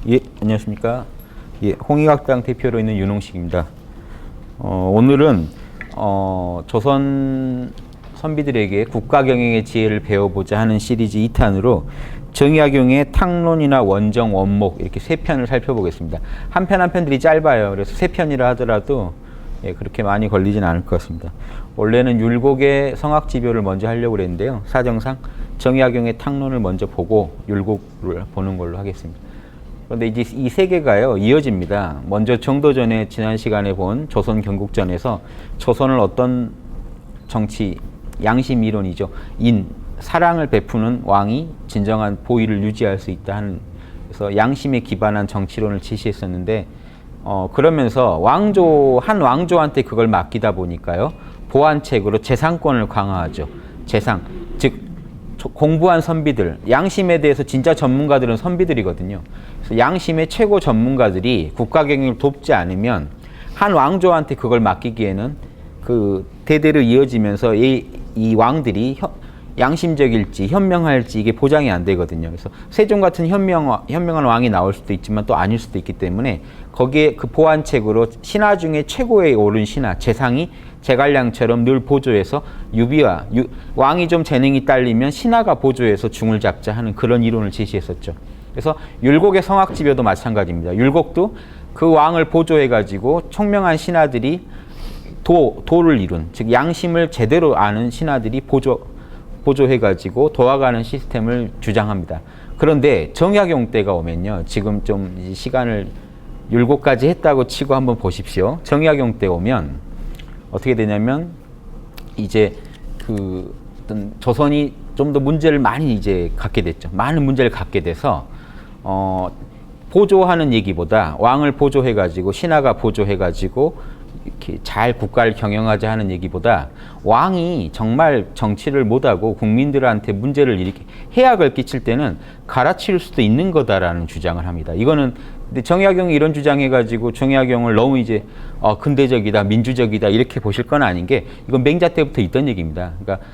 예, 안녕하십니까. 예, 홍익학당 대표로 있는 윤홍식입니다. 오늘은 조선 선비들에게 국가경영의 지혜를 배워보자 하는 시리즈 2탄으로 정약용의 탕론이나 원정, 원목 이렇게 세 편을 살펴보겠습니다. 한 편 한 편들이 짧아요. 그래서 세 편이라 하더라도 그렇게 많이 걸리진 않을 것 같습니다. 원래는 율곡의 성학지묘를 먼저 하려고 그랬는데요. 사정상 정약용의 탕론을 먼저 보고 율곡을 보는 걸로 하겠습니다. 그런데 이제 이 세 개가요 이어집니다. 먼저 정도전에 지난 시간에 본 조선 경국전에서 조선을 어떤 정치 양심 이론이죠. 사랑을 베푸는 왕이 진정한 보위를 유지할 수 있다 하는, 그래서 양심에 기반한 정치론을 제시했었는데 그러면서 한 왕조한테 그걸 맡기다 보니까요 보완책으로 재상권을 강화하죠. 재상, 즉 공부한 선비들, 양심에 대해서 진짜 전문가들은 선비들이거든요. 그래서 양심의 최고 전문가들이 국가경영을 돕지 않으면 한 왕조한테 그걸 맡기기에는 그 대대로 이어지면서 이 왕들이 양심적일지 현명할지 이게 보장이 안 되거든요. 그래서 세종 같은 현명한 왕이 나올 수도 있지만 또 아닐 수도 있기 때문에 거기에 그 보완책으로 신하 중에 최고에 오른 신하, 재상이 제갈량처럼 늘 보조해서 왕이 좀 재능이 딸리면 신하가 보조해서 중을 잡자 하는 그런 이론을 제시했었죠. 그래서 율곡의 성학지묘도 마찬가지입니다. 율곡도 그 왕을 보조해가지고 총명한 신하들이 도를 이룬, 즉 양심을 제대로 아는 신하들이 보조해가지고 도와가는 시스템을 주장합니다. 그런데 정약용 때가 오면요, 지금 좀 시간을 율곡까지 했다고 치고 한번 보십시오. 정약용 때 오면 어떻게 되냐면 이제 어떤 조선이 좀 더 문제를 많이 이제 갖게 됐죠. 많은 문제를 갖게 돼서 보조하는 얘기보다 왕을 보조해가지고 신하가 보조해가지고 이렇게 잘 국가를 경영하자 하는 얘기보다 왕이 정말 정치를 못하고 국민들한테 문제를 일으키 해악을 끼칠 때는 갈아치울 수도 있는 거다라는 주장을 합니다. 이거는 근데 정약용이 이런 주장해가지고 정약용을 너무 이제 근대적이다, 민주적이다 이렇게 보실 건 아닌 게 이건 맹자 때부터 있던 얘기입니다. 그러니까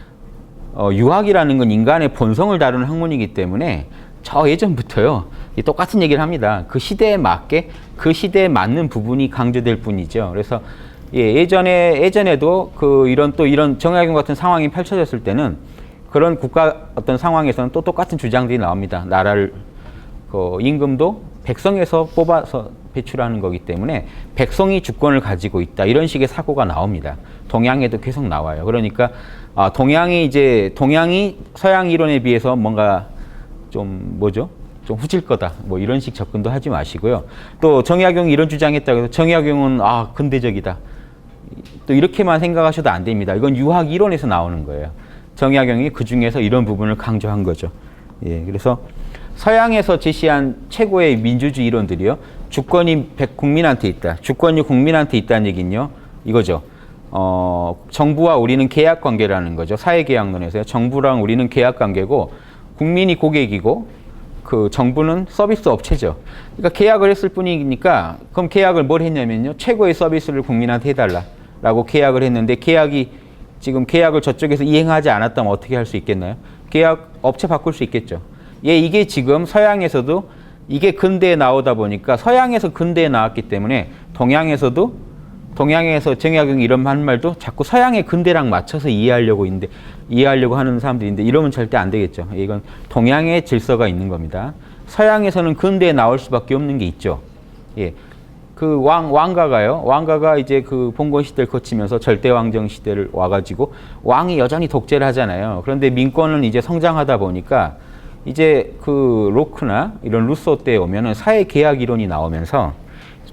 유학이라는 건 인간의 본성을 다루는 학문이기 때문에 저 예전부터요 똑같은 얘기를 합니다. 그 시대에 맞게 그 시대에 맞는 부분이 강조될 뿐이죠. 그래서 예전에도 이런 정약용 같은 상황이 펼쳐졌을 때는 그런 국가 어떤 상황에서는 또 똑같은 주장들이 나옵니다. 나라를 임금도 백성에서 뽑아서 배출하는 거기 때문에 백성이 주권을 가지고 있다 이런 식의 사고가 나옵니다. 동양에도 계속 나와요. 그러니까 동양이 서양 이론에 비해서 뭔가 좀 후질 거다 뭐 이런 식 접근도 하지 마시고요. 또 정약용이 이런 주장했다고 해서 정약용은 근대적이다 또 이렇게만 생각하셔도 안 됩니다. 이건 유학 이론에서 나오는 거예요. 정약용이 그 중에서 이런 부분을 강조한 거죠. 그래서 서양에서 제시한 최고의 민주주의 이론들이요, 주권이 국민한테 있다, 주권이 국민한테 있다는 얘기는요 이거죠. 정부와 우리는 계약 관계라는 거죠. 사회계약론에서요. 정부랑 우리는 계약 관계고 국민이 고객이고 그 정부는 서비스 업체죠. 그러니까 계약을 했을 뿐이니까 그럼 계약을 뭘 했냐면요, 최고의 서비스를 국민한테 해달라라고 계약을 했는데 지금 계약을 저쪽에서 이행하지 않았다면 어떻게 할 수 있겠나요? 계약 업체 바꿀 수 있겠죠. 이게 지금 서양에서도 이게 근대에 나오다 보니까 서양에서 근대에 나왔기 때문에 동양에서 정약용이 이런 한 말도 자꾸 서양의 근대랑 맞춰서 이해하려고 하는 사람들이 있는데 이러면 절대 안 되겠죠. 이건 동양의 질서가 있는 겁니다. 서양에서는 근대에 나올 수밖에 없는 게 있죠. 그 왕가가 이제 그 봉건 시대를 거치면서 절대왕정 시대를 와가지고 왕이 여전히 독재를 하잖아요. 그런데 민권은 이제 성장하다 보니까 이제 그 로크나 이런 루소 때에 오면은 사회계약 이론이 나오면서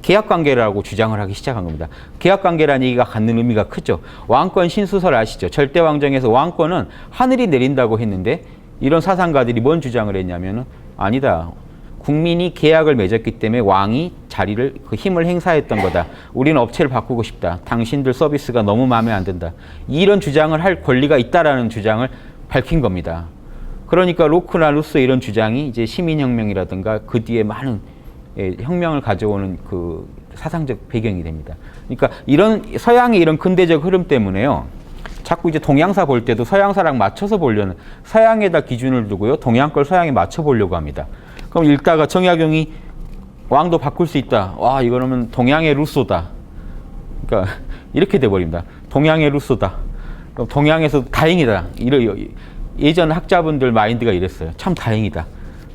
계약관계라고 주장을 하기 시작한 겁니다. 계약관계라는 얘기가 갖는 의미가 크죠. 왕권 신수설 아시죠? 절대왕정에서 왕권은 하늘이 내린다고 했는데 이런 사상가들이 뭔 주장을 했냐면은 아니다. 국민이 계약을 맺었기 때문에 왕이 그 힘을 행사했던 거다. 우리는 업체를 바꾸고 싶다. 당신들 서비스가 너무 마음에 안 든다. 이런 주장을 할 권리가 있다라는 주장을 밝힌 겁니다. 그러니까 로크나 루소 이런 주장이 이제 시민혁명이라든가 그 뒤에 많은 혁명을 가져오는 그 사상적 배경이 됩니다. 그러니까 이런 서양의 이런 근대적 흐름 때문에요. 자꾸 이제 동양사 볼 때도 서양사랑 맞춰서 보려는, 서양에다 기준을 두고요, 동양 걸 서양에 맞춰 보려고 합니다. 그럼 읽다가 정약용이 왕도 바꿀 수 있다. 와, 이거는 동양의 루소다. 그러니까 이렇게 돼버립니다. 동양의 루소다. 동양에서 다행이다. 예전 학자분들 마인드가 이랬어요. 참 다행이다.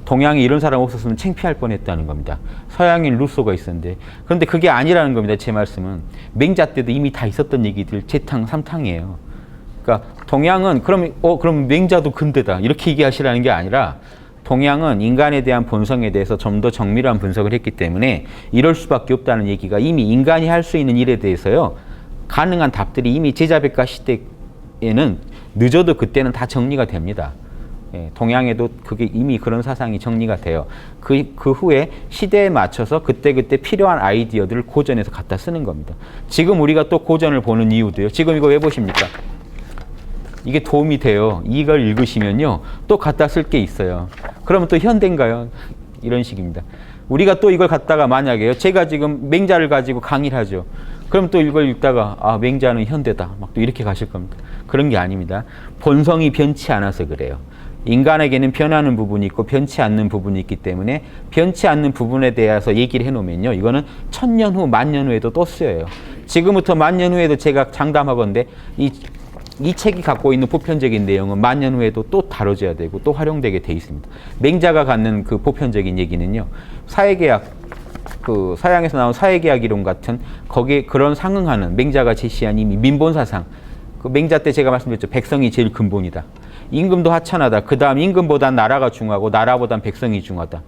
동양에 이런 사람 없었으면 창피할 뻔했다는 겁니다. 서양인 루소가 있었는데. 그런데 그게 아니라는 겁니다. 제 말씀은. 맹자 때도 이미 다 있었던 얘기들 재탕 삼탕이에요. 그러니까 동양은 그럼 맹자도 근대다. 이렇게 얘기하시라는 게 아니라 동양은 인간에 대한 본성에 대해서 좀 더 정밀한 분석을 했기 때문에 이럴 수밖에 없다는 얘기가 이미 인간이 할 수 있는 일에 대해서요. 가능한 답들이 이미 제자백과 시대에는 늦어도 그때는 다 정리가 됩니다. 예, 동양에도 그게 이미 그런 사상이 정리가 돼요. 그 후에 시대에 맞춰서 그때그때 필요한 아이디어들을 고전에서 갖다 쓰는 겁니다. 지금 우리가 또 고전을 보는 이유도요. 지금 이거 왜 보십니까? 이게 도움이 돼요. 이걸 읽으시면요. 또 갖다 쓸 게 있어요. 그러면 또 현대인가요? 이런 식입니다. 우리가 또 이걸 갖다가 만약에요. 제가 지금 맹자를 가지고 강의를 하죠. 그럼 또 이걸 읽다가 아, 맹자는 현대다. 막 또 이렇게 가실 겁니다. 그런 게 아닙니다. 본성이 변치 않아서 그래요. 인간에게는 변하는 부분이 있고 변치 않는 부분이 있기 때문에 변치 않는 부분에 대해서 얘기를 해놓으면요. 이거는 1000년 후, 10,000년 후에도 또 쓰여요. 지금부터 10,000년 후에도 제가 장담하건대 이 책이 갖고 있는 보편적인 내용은 10,000년 후에도 또 다뤄져야 되고 또 활용되게 돼 있습니다. 맹자가 갖는 그 보편적인 얘기는요. 사회계약, 그 서양에서 나온 사회계약 이론 같은 거기에 그런 상응하는 맹자가 제시한 이미 민본사상. 그 맹자 때 제가 말씀드렸죠. 백성이 제일 근본이다. 임금도 하찮하다. 그 다음 임금보단 나라가 중하고 나라보단 백성이 중하다.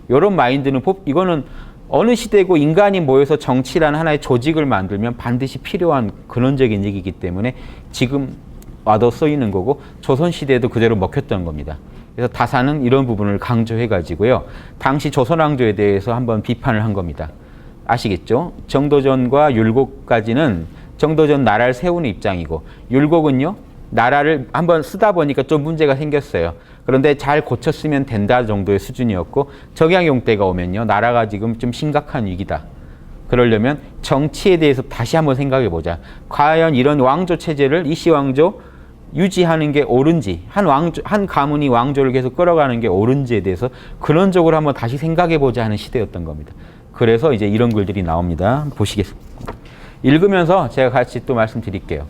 이런 마인드는 이거는 어느 시대고 인간이 모여서 정치라는 하나의 조직을 만들면 반드시 필요한 근원적인 얘기이기 때문에 지금 와도 쓰이는 거고 조선시대에도 그대로 먹혔던 겁니다. 그래서 다사는 이런 부분을 강조해가지고요. 당시 조선왕조에 대해서 한번 비판을 한 겁니다. 아시겠죠? 정도전과 율곡까지는 정도전 나라를 세우는 입장이고 율곡은요. 나라를 한번 쓰다 보니까 좀 문제가 생겼어요. 그런데 잘 고쳤으면 된다 정도의 수준이었고 정약용 때가 오면요. 나라가 지금 좀 심각한 위기다. 그러려면 정치에 대해서 다시 한번 생각해 보자. 과연 이런 왕조 체제를 이시왕조 유지하는 게 옳은지 한 가문이 왕조를 계속 끌어가는 게 옳은지에 대해서 근원적으로 한번 다시 생각해 보자 하는 시대였던 겁니다. 그래서 이제 이런 글들이 나옵니다. 보시겠습니다. 읽으면서 제가 같이 또 말씀드릴게요.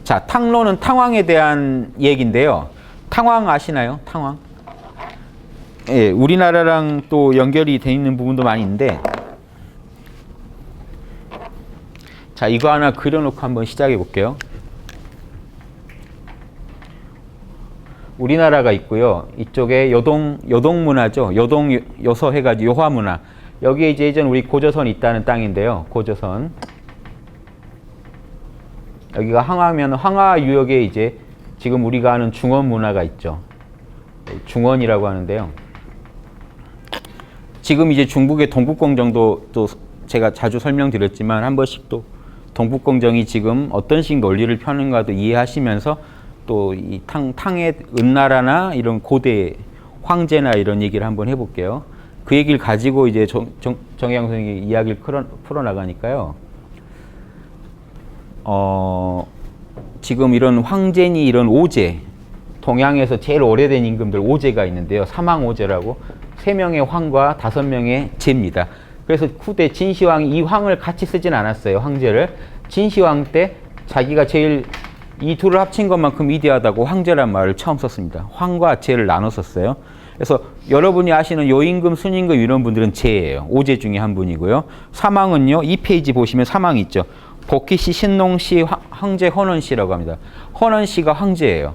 자, 탕론은 탕왕에 대한 얘기인데요. 탕왕 아시나요? 탕왕? 예, 우리나라랑 또 연결이 돼 있는 부분도 많이 있는데 자, 이거 하나 그려놓고 한번 시작해 볼게요. 우리나라가 있고요. 이쪽에 요동 문화죠. 요서 해가지고 요화 문화. 여기에 이제 예전 우리 고조선이 있다는 땅인데요. 고조선. 여기가 항하면 항하 유역에 이제 지금 우리가 아는 중원 문화가 있죠. 중원이라고 하는데요. 지금 이제 중국의 동북공정도 또 제가 자주 설명드렸지만 한 번씩 또 동북공정이 지금 어떤 식 논리를 펴는가도 이해하시면서 또 이 탕의 은나라나 이런 고대 황제나 이런 얘기를 한번 해볼게요. 그 얘기를 가지고 이제 정혜영 선생님이 이야기를 풀어나가니까요. 지금 이런 황제니 이런 오제, 동양에서 제일 오래된 임금들 오제가 있는데요. 사망오제라고 3명의 황과 5명의 제입니다. 그래서 후대 진시황이 이 황을 같이 쓰진 않았어요. 황제를. 진시황 때 자기가 제일 이 둘을 합친 것만큼 위대하다고 황제란 말을 처음 썼습니다. 황과 제를 나눠 썼어요. 그래서 여러분이 아시는 요임금, 순임금 이런 분들은 제예요. 오제 중에 한 분이고요. 사망은요. 2페이지 보시면 사망이 있죠. 복희씨, 신농씨, 황제 헌원씨라고 합니다. 헌원씨가 황제예요.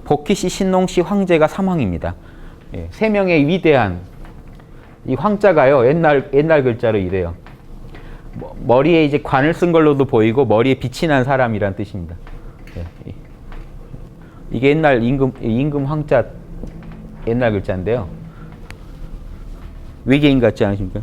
복희씨, 신농씨, 황제가 사망입니다. 예, 3명의 위대한 이 황자가요. 옛날 글자로 이래요. 머리에 이제 관을 쓴 걸로도 보이고 머리에 빛이 난 사람이란 뜻입니다. 예, 이게 옛날 임금 황자 옛날 글자인데요. 외계인 같지 않으십니까?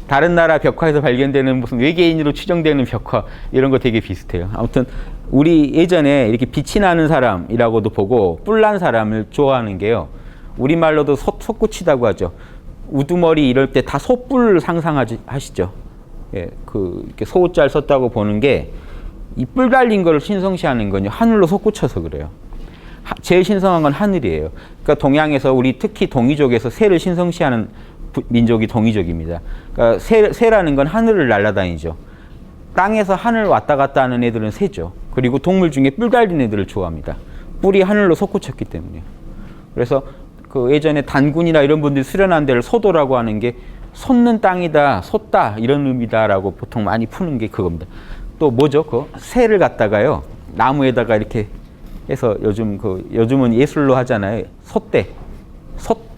다른 나라 벽화에서 발견되는 무슨 외계인으로 추정되는 벽화 이런 거 되게 비슷해요. 아무튼 우리 예전에 이렇게 빛이 나는 사람이라고도 보고 뿔난 사람을 좋아하는 게요. 우리말로도 솟구치다고 하죠. 우두머리 이럴 때 다 솥불 상상하시죠. 예, 이렇게 소자를 썼다고 보는 게 이 뿔 달린 거를 신성시하는 건요. 하늘로 솟구쳐서 그래요. 제일 신성한 건 하늘이에요. 그러니까 동양에서 우리 특히 동이족에서 새를 신성시하는 민족이 동이족입니다. 그러니까 새라는 건 하늘을 날아다니죠. 땅에서 하늘 왔다 갔다 하는 애들은 새죠. 그리고 동물 중에 뿔 달린 애들을 좋아합니다. 뿔이 하늘로 솟구쳤기 때문에. 그래서 그 예전에 단군이나 이런 분들이 수련한 데를 소도라고 하는 게 솟는 땅이다, 솟다 이런 의미다라고 보통 많이 푸는 게 그겁니다. 또 뭐죠? 그 새를 갖다가요 나무에다가 이렇게 해서 요즘은 예술로 하잖아요. 솟대,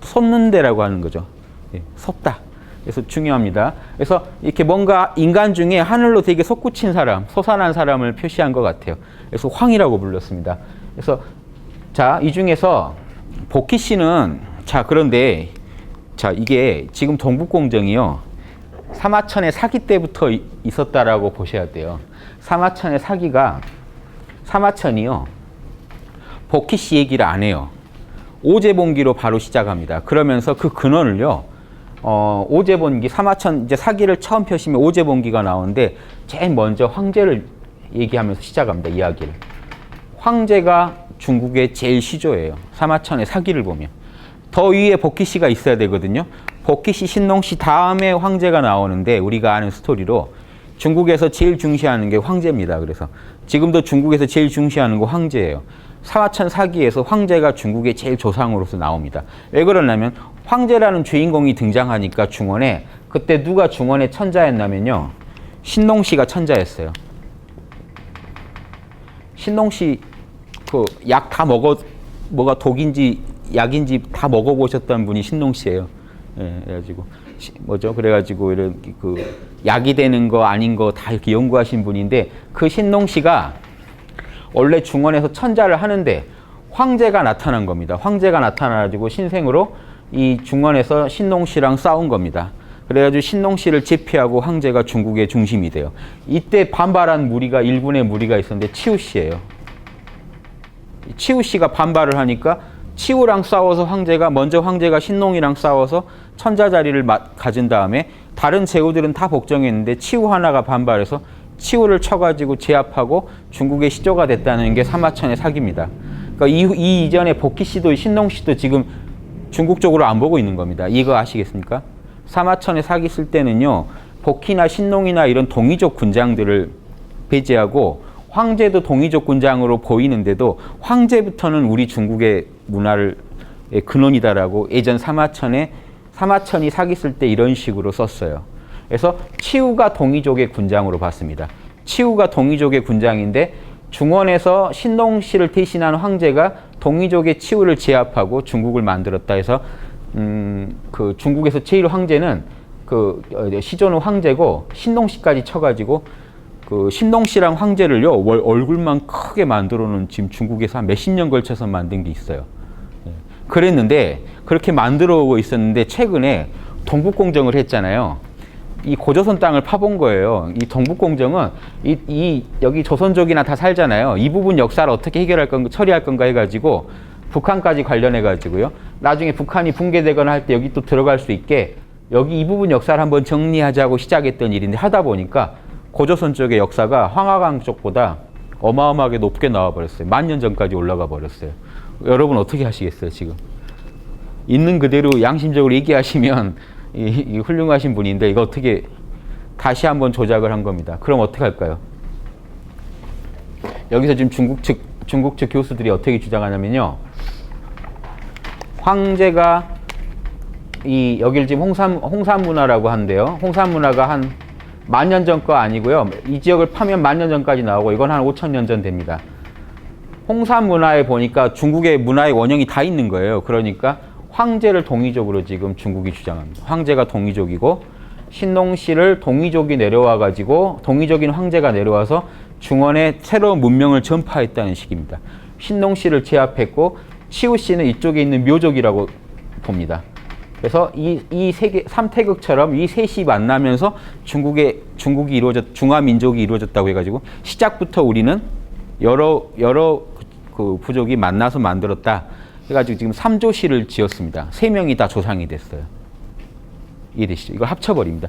솟는데라고 하는 거죠. 예, 솟다. 그래서 중요합니다. 그래서 이렇게 뭔가 인간 중에 하늘로 되게 솟구친 사람, 솟아난 사람을 표시한 것 같아요. 그래서 황이라고 불렀습니다. 그래서 자, 이 중에서 복희 씨는 자, 그런데 자, 이게 지금 동북공정이요. 사마천의 사기 때부터 있었다라고 보셔야 돼요. 사마천의 사기가 사마천이요. 복희 씨 얘기를 안 해요. 오제본기로 바로 시작합니다. 그러면서 그 근원을요. 오제본기, 사마천 이제 사기를 처음 펴시면 오제본기가 나오는데 제일 먼저 황제를 얘기하면서 시작합니다. 이야기를. 황제가 중국의 제일 시조예요. 사마천의 사기를 보면. 더 위에 복희 씨가 있어야 되거든요. 복희 씨, 신농 씨 다음에 황제가 나오는데 우리가 아는 스토리로 중국에서 제일 중시하는 게 황제입니다. 그래서 지금도 중국에서 제일 중시하는 거 황제예요. 사마천 사기에서 황제가 중국의 제일 조상으로서 나옵니다. 왜 그러냐면 황제라는 주인공이 등장하니까 중원에 그때 누가 중원의 천자였냐면요. 신농 씨가 천자였어요. 신농 씨 그 약 다 뭐가 독인지 약인지 다 먹어보셨던 분이 신농 씨예요. 예, 그래가지고 그래가지고 이런 그 약이 되는 거 아닌 거 다 이렇게 연구하신 분인데 그 신농 씨가 원래 중원에서 천자를 하는데 황제가 나타난 겁니다. 황제가 나타나가지고 신생으로 이 중원에서 신농 씨랑 싸운 겁니다. 그래가지고 신농 씨를 제패하고 황제가 중국의 중심이 돼요. 이때 반발한 무리가 일군의 무리가 있었는데 치우 씨예요. 치우 씨가 반발을 하니까 치우랑 싸워서 황제가 신농이랑 싸워서 천자 자리를 가진 다음에 다른 제후들은 다 복종했는데 치우 하나가 반발해서 치우를 쳐가지고 제압하고 중국의 시조가 됐다는 게 사마천의 사기입니다. 그러니까 이 이전에 복희 씨도 신농 씨도 지금 중국 쪽으로 안 보고 있는 겁니다. 이거 아시겠습니까? 사마천의 사기 쓸 때는요. 복희나 신농이나 이런 동이족 군장들을 배제하고 황제도 동이족 군장으로 보이는데도 황제부터는 우리 중국의 문화를 근원이다라고 예전 사마천이 사기 쓸 때 이런 식으로 썼어요. 그래서 치우가 동이족의 군장으로 봤습니다. 치우가 동이족의 군장인데 중원에서 신농 씨를 대신한 황제가 동이족의 치우를 제압하고 중국을 만들었다 해서 그 중국에서 제일 황제는 그 시조는 황제고 신농 씨까지 쳐가지고 그 신농 씨랑 황제를요 얼굴만 크게 만들어 놓은 지금 중국에서 한 몇십 년 걸쳐서 만든 게 있어요. 그랬는데 그렇게 만들어 오고 있었는데 최근에 동북공정을 했잖아요. 이 고조선 땅을 파본 거예요. 이 동북공정은 여기 조선족이나 다 살잖아요. 이 부분 역사를 어떻게 해결할 건가, 처리할 건가 해가지고 북한까지 관련해 가지고요. 나중에 북한이 붕괴되거나 할 때 여기 또 들어갈 수 있게 여기 이 부분 역사를 한번 정리하자고 시작했던 일인데 하다 보니까 고조선 쪽의 역사가 황하강 쪽보다 어마어마하게 높게 나와 버렸어요. 10,000년 전까지 올라가 버렸어요. 여러분 어떻게 하시겠어요, 지금? 있는 그대로 양심적으로 얘기하시면 이 훌륭하신 분인데 이거 어떻게 다시 한번 조작을 한 겁니다. 그럼 어떻게 할까요? 여기서 지금 중국 측 교수들이 어떻게 주장하냐면요. 황제가 여길 지금 홍산 문화라고 하는데요. 홍산 문화가 한 10,000년 전 거 아니고요. 이 지역을 파면 10,000년 전까지 나오고 이건 한 5,000년 전 됩니다. 홍산 문화에 보니까 중국의 문화의 원형이 다 있는 거예요. 그러니까 황제를 동이족으로 지금 중국이 주장합니다. 황제가 동이족이고 신농 씨를 동이족이 내려와가지고 동이족인 황제가 내려와서 중원에 새로운 문명을 전파했다는 식입니다. 신농 씨를 제압했고 치우 씨는 이쪽에 있는 묘족이라고 봅니다. 그래서 이 삼태극처럼 이 셋이 만나면서 중화민족이 이루어졌다고 해가지고 시작부터 우리는 여러 그 부족이 만나서 만들었다 해가지고 지금 3조시를 지었습니다. 3명이 다 조상이 됐어요. 이해되시죠? 이걸 합쳐버립니다.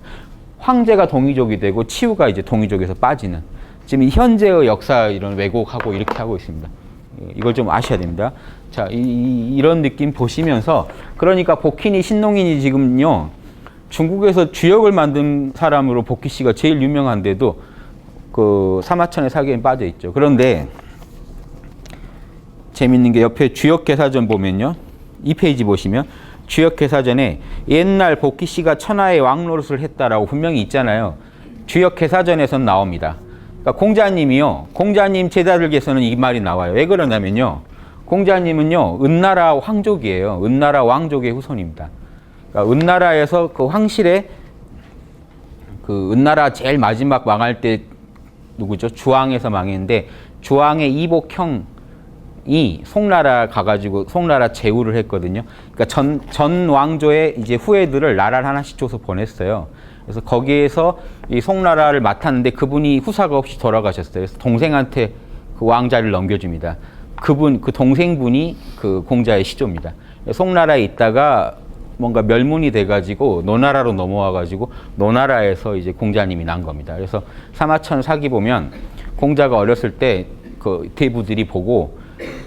황제가 동이족이 되고 치우가 이제 동이족에서 빠지는 지금 현재의 역사 이런 왜곡하고 이렇게 하고 있습니다. 이걸 좀 아셔야 됩니다. 자, 이런 느낌 보시면서 그러니까 복희니 신농인이 지금요 중국에서 주역을 만든 사람으로 복희 씨가 제일 유명한데도 그 사마천의 사기에 빠져 있죠. 그런데 재밌는 게 옆에 주역개사전 보면요, 이 페이지 보시면 주역개사전에 옛날 복희 씨가 천하의 왕 노릇을 했다라고 분명히 있잖아요. 주역개사전에선 나옵니다. 그러니까 공자님이요, 공자님 제자들께서는 이 말이 나와요. 왜 그러냐면요, 공자님은요 은나라 황족이에요. 은나라 왕족의 후손입니다. 그러니까 은나라에서 그 황실에 그 은나라 제일 마지막 망할 때 누구죠? 주왕에서 망했는데 주왕의 이복형이 송나라 가가지고 송나라 제후를 했거든요. 그러니까 전 왕조의 이제 후예들을 나라를 하나씩 줘서 보냈어요. 그래서 거기에서 이 송나라를 맡았는데 그분이 후사가 없이 돌아가셨어요. 그래서 동생한테 그 왕자를 넘겨줍니다. 그 동생분이 그 공자의 시조입니다. 송나라에 있다가 뭔가 멸문이 돼가지고 노나라로 넘어와가지고 노나라에서 이제 공자님이 난 겁니다. 그래서 사마천 사기 보면 공자가 어렸을 때 그 대부들이 보고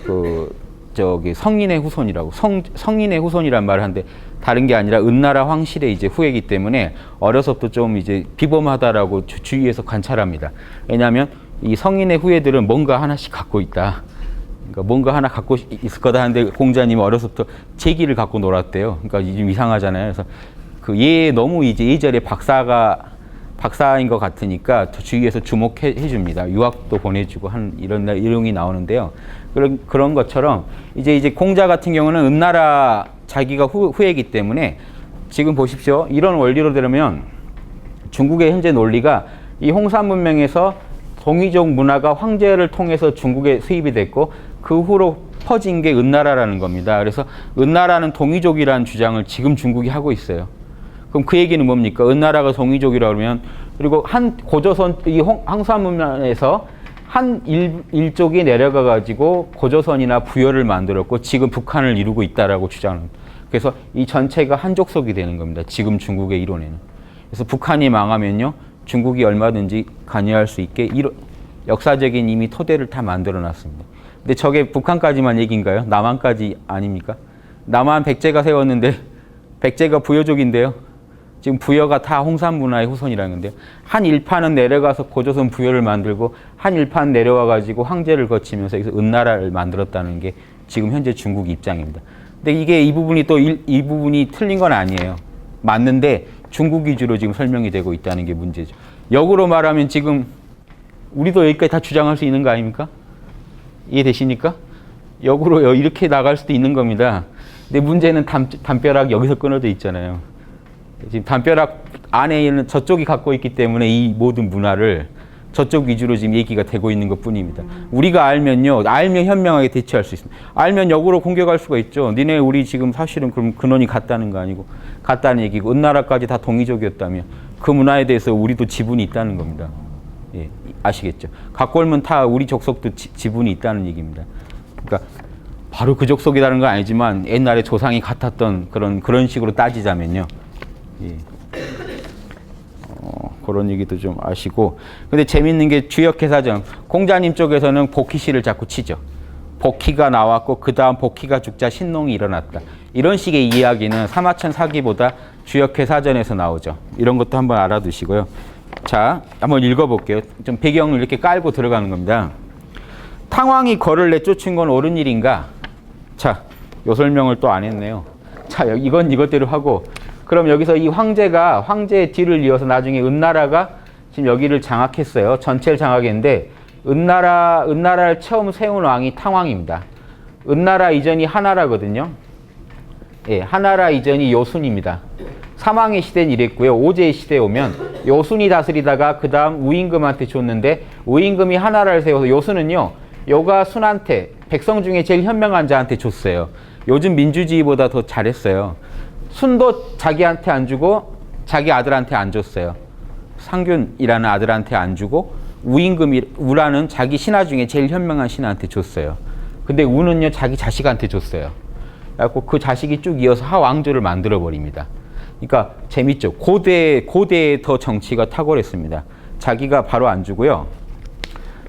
그 저기 성인의 후손이라고 성인의 후손이란 말을 하는데 다른 게 아니라 은나라 황실의 이제 후예이기 때문에 어려서부터 좀 이제 비범하다라고 주위에서 관찰합니다. 왜냐하면 이 성인의 후예들은 뭔가 하나씩 갖고 있다. 그러니까 뭔가 하나 갖고 있을 거다 하는데 공자님은 어려서부터 제기를 갖고 놀았대요. 그러니까 좀 이상하잖아요. 그래서 그 얘 너무 이제 예절에 박사인 것 같으니까 주위에서 주목해 줍니다. 유학도 보내주고 한 이런 내용이 나오는데요. 그런 것처럼 이제 공자 같은 경우는 은나라 자기가 후예이기 때문에 지금 보십시오. 이런 원리로 들으면 중국의 현재 논리가 이 홍산 문명에서 동이족 문화가 황제를 통해서 중국에 수입이 됐고 그 후로 퍼진 게 은나라라는 겁니다. 그래서 은나라는 동이족이라는 주장을 지금 중국이 하고 있어요. 그럼 그 얘기는 뭡니까? 은나라가 동이족이라고 그러면 그리고 한 고조선 이 홍산 문명에서 한 일족이 내려가 가지고 고조선이나 부여를 만들었고 지금 북한을 이루고 있다라고 주장합니다. 그래서 이 전체가 한 족속이 되는 겁니다. 지금 중국의 이론에는. 그래서 북한이 망하면요, 중국이 얼마든지 관여할 수 있게 역사적인 이미 토대를 다 만들어 놨습니다. 근데 저게 북한까지만 얘기인가요? 남한까지 아닙니까? 남한 백제가 세웠는데 백제가 부여족인데요. 지금 부여가 다 홍산 문화의 후손이라는 건데요. 한 일파는 내려가서 고조선 부여를 만들고 한 일파는 내려와 가지고 황제를 거치면서 여기서 은나라를 만들었다는 게 지금 현재 중국 입장입니다. 근데 이게 이 부분이 또 이 부분이 틀린 건 아니에요. 맞는데 중국 위주로 지금 설명이 되고 있다는 게 문제죠. 역으로 말하면 지금 우리도 여기까지 다 주장할 수 있는 거 아닙니까? 이해되십니까? 역으로 이렇게 나갈 수도 있는 겁니다. 근데 문제는 담벼락 여기서 끊어져 있잖아요. 지금 담벼락 안에 있는 저쪽이 갖고 있기 때문에 이 모든 문화를 저쪽 위주로 지금 얘기가 되고 있는 것 뿐입니다. 우리가 알면 현명하게 대처할 수 있습니다. 알면 역으로 공격할 수가 있죠. 니네 우리 지금 사실은 그럼 근원이 같다는 거 아니고 같다는 얘기고 은나라까지 다 동이족이었다면 그 문화에 대해서 우리도 지분이 있다는 겁니다. 예, 아시겠죠? 갖고 오면 다 우리 족속도 지분이 있다는 얘기입니다. 그러니까 바로 그 족속이라는 건 아니지만 옛날에 조상이 같았던 그런 식으로 따지자면요. 예. 그런 얘기도 좀 아시고. 근데 재밌는 게 주역개사전 공자님 쪽에서는 복희씨를 자꾸 치죠. 복희가 나왔고 그 다음 복희가 죽자 신농이 일어났다. 이런 식의 이야기는 사마천 사기보다 주역개사전에서 나오죠. 이런 것도 한번 알아두시고요. 자, 한번 읽어볼게요. 좀 배경을 이렇게 깔고 들어가는 겁니다. 탕왕이 거를 내쫓은 건 옳은 일인가? 자, 요 설명을 또 안 했네요. 자, 이건 이것대로 하고 그럼 여기서 이 황제의 뒤를 이어서 나중에 은나라가 지금 여기를 장악했어요. 전체를 장악했는데 은나라를 처음 세운 왕이 탕왕입니다. 은나라 이전이 하나라거든요. 예, 하나라 이전이 요순입니다. 사망의 시대는 이랬고요. 오제의 시대에 오면 요순이 다스리다가 그 다음 우임금한테 줬는데 우임금이 하나라를 세워서 요순은요, 요가 순한테 백성 중에 제일 현명한 자한테 줬어요. 요즘 민주주의보다 더 잘했어요. 순도 자기한테 안 주고 자기 아들한테 안 줬어요. 상균이라는 아들한테 안 주고 우라는 자기 신하 중에 제일 현명한 신하한테 줬어요. 근데 우는요 자기 자식한테 줬어요. 그래서 그 자식이 쭉 이어서 하왕조를 만들어 버립니다. 그러니까 재밌죠. 고대에 더 정치가 탁월했습니다. 자기가 바로 안 주고요.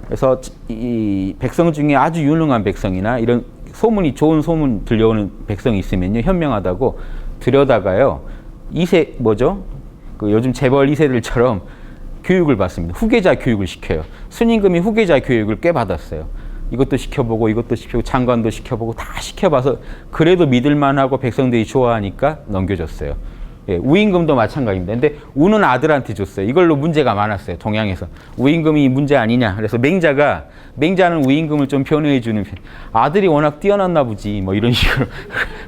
그래서 이 백성 중에 아주 유능한 백성이나 이런 소문이 좋은 소문 들려오는 백성이 있으면요, 현명하다고 들여다가요, 그 요즘 재벌 2세들처럼 교육을 받습니다. 후계자 교육을 시켜요. 순임금이 후계자 교육을 꽤 받았어요. 이것도 시켜보고 이것도 시켜보고 장관도 시켜보고 다 시켜봐서 그래도 믿을만하고 백성들이 좋아하니까 넘겨줬어요. 예, 우임금도 마찬가지입니다. 근데 우는 아들한테 줬어요. 이걸로 문제가 많았어요. 동양에서. 우임금이 문제 아니냐. 그래서 맹자는 우임금을 좀 변호해 주는 편. 아들이 워낙 뛰어났나 보지. 뭐 이런 식으로.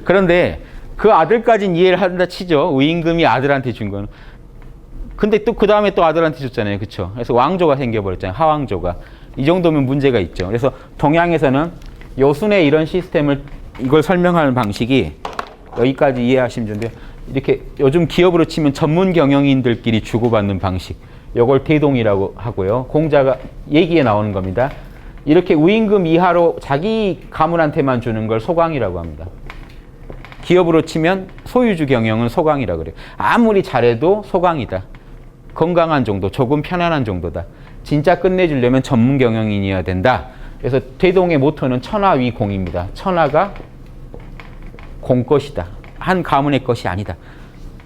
그런데 그 아들까지는 이해를 한다 치죠. 우임금이 아들한테 준 거는. 근데 또 그 다음에 또 아들한테 줬잖아요. 그쵸? 그래서 왕조가 생겨버렸잖아요. 하왕조가. 이 정도면 문제가 있죠. 그래서 동양에서는 요순의 이런 시스템을, 이걸 설명하는 방식이 여기까지 이해하시면 되는데요. 이렇게 요즘 기업으로 치면 전문 경영인들끼리 주고받는 방식. 이걸 대동이라고 하고요. 공자가 얘기에 나오는 겁니다. 이렇게 우임금 이하로 자기 가문한테만 주는 걸 소강이라고 합니다. 기업으로 치면 소유주 경영은 소강이라고 그래요. 아무리 잘해도 소강이다. 건강한 정도, 조금 편안한 정도다. 진짜 끝내주려면 전문 경영인이어야 된다. 그래서 대동의 모토는 천하위공입니다. 천하가 공 것이다. 한 가문의 것이 아니다.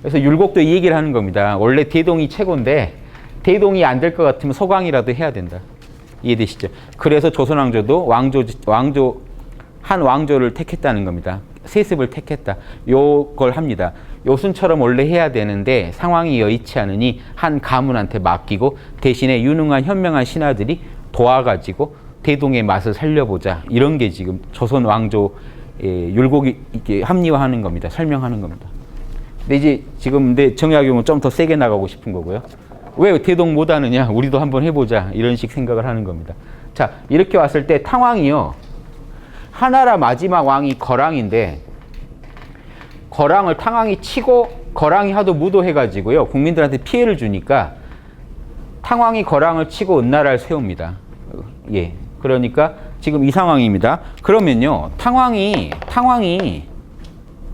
그래서 율곡도 이 얘기를 하는 겁니다. 원래 대동이 최고인데 대동이 안 될 것 같으면 소강이라도 해야 된다. 이해되시죠? 그래서 조선왕조도 한 왕조를 택했다는 겁니다. 세습을 택했다. 요걸 합니다. 요순처럼 원래 해야 되는데 상황이 여의치 않으니 한 가문한테 맡기고 대신에 유능한 현명한 신하들이 도와가지고 대동의 맛을 살려보자. 이런 게 지금 조선 왕조 율곡이 이렇게 합리화하는 겁니다. 설명하는 겁니다. 근데 이제 지금 정약용은 좀 더 세게 나가고 싶은 거고요. 왜 대동 못하느냐? 우리도 한번 해보자. 이런 식 생각을 하는 겁니다. 자, 이렇게 왔을 때 탕왕이요. 하나라 마지막 왕이 거랑인데 거랑을 탕왕이 치고 거랑이 하도 무도해가지고요. 국민들한테 피해를 주니까 탕왕이 거랑을 치고 은나라를 세웁니다. 예. 그러니까 지금 이 상황입니다. 그러면요. 탕왕이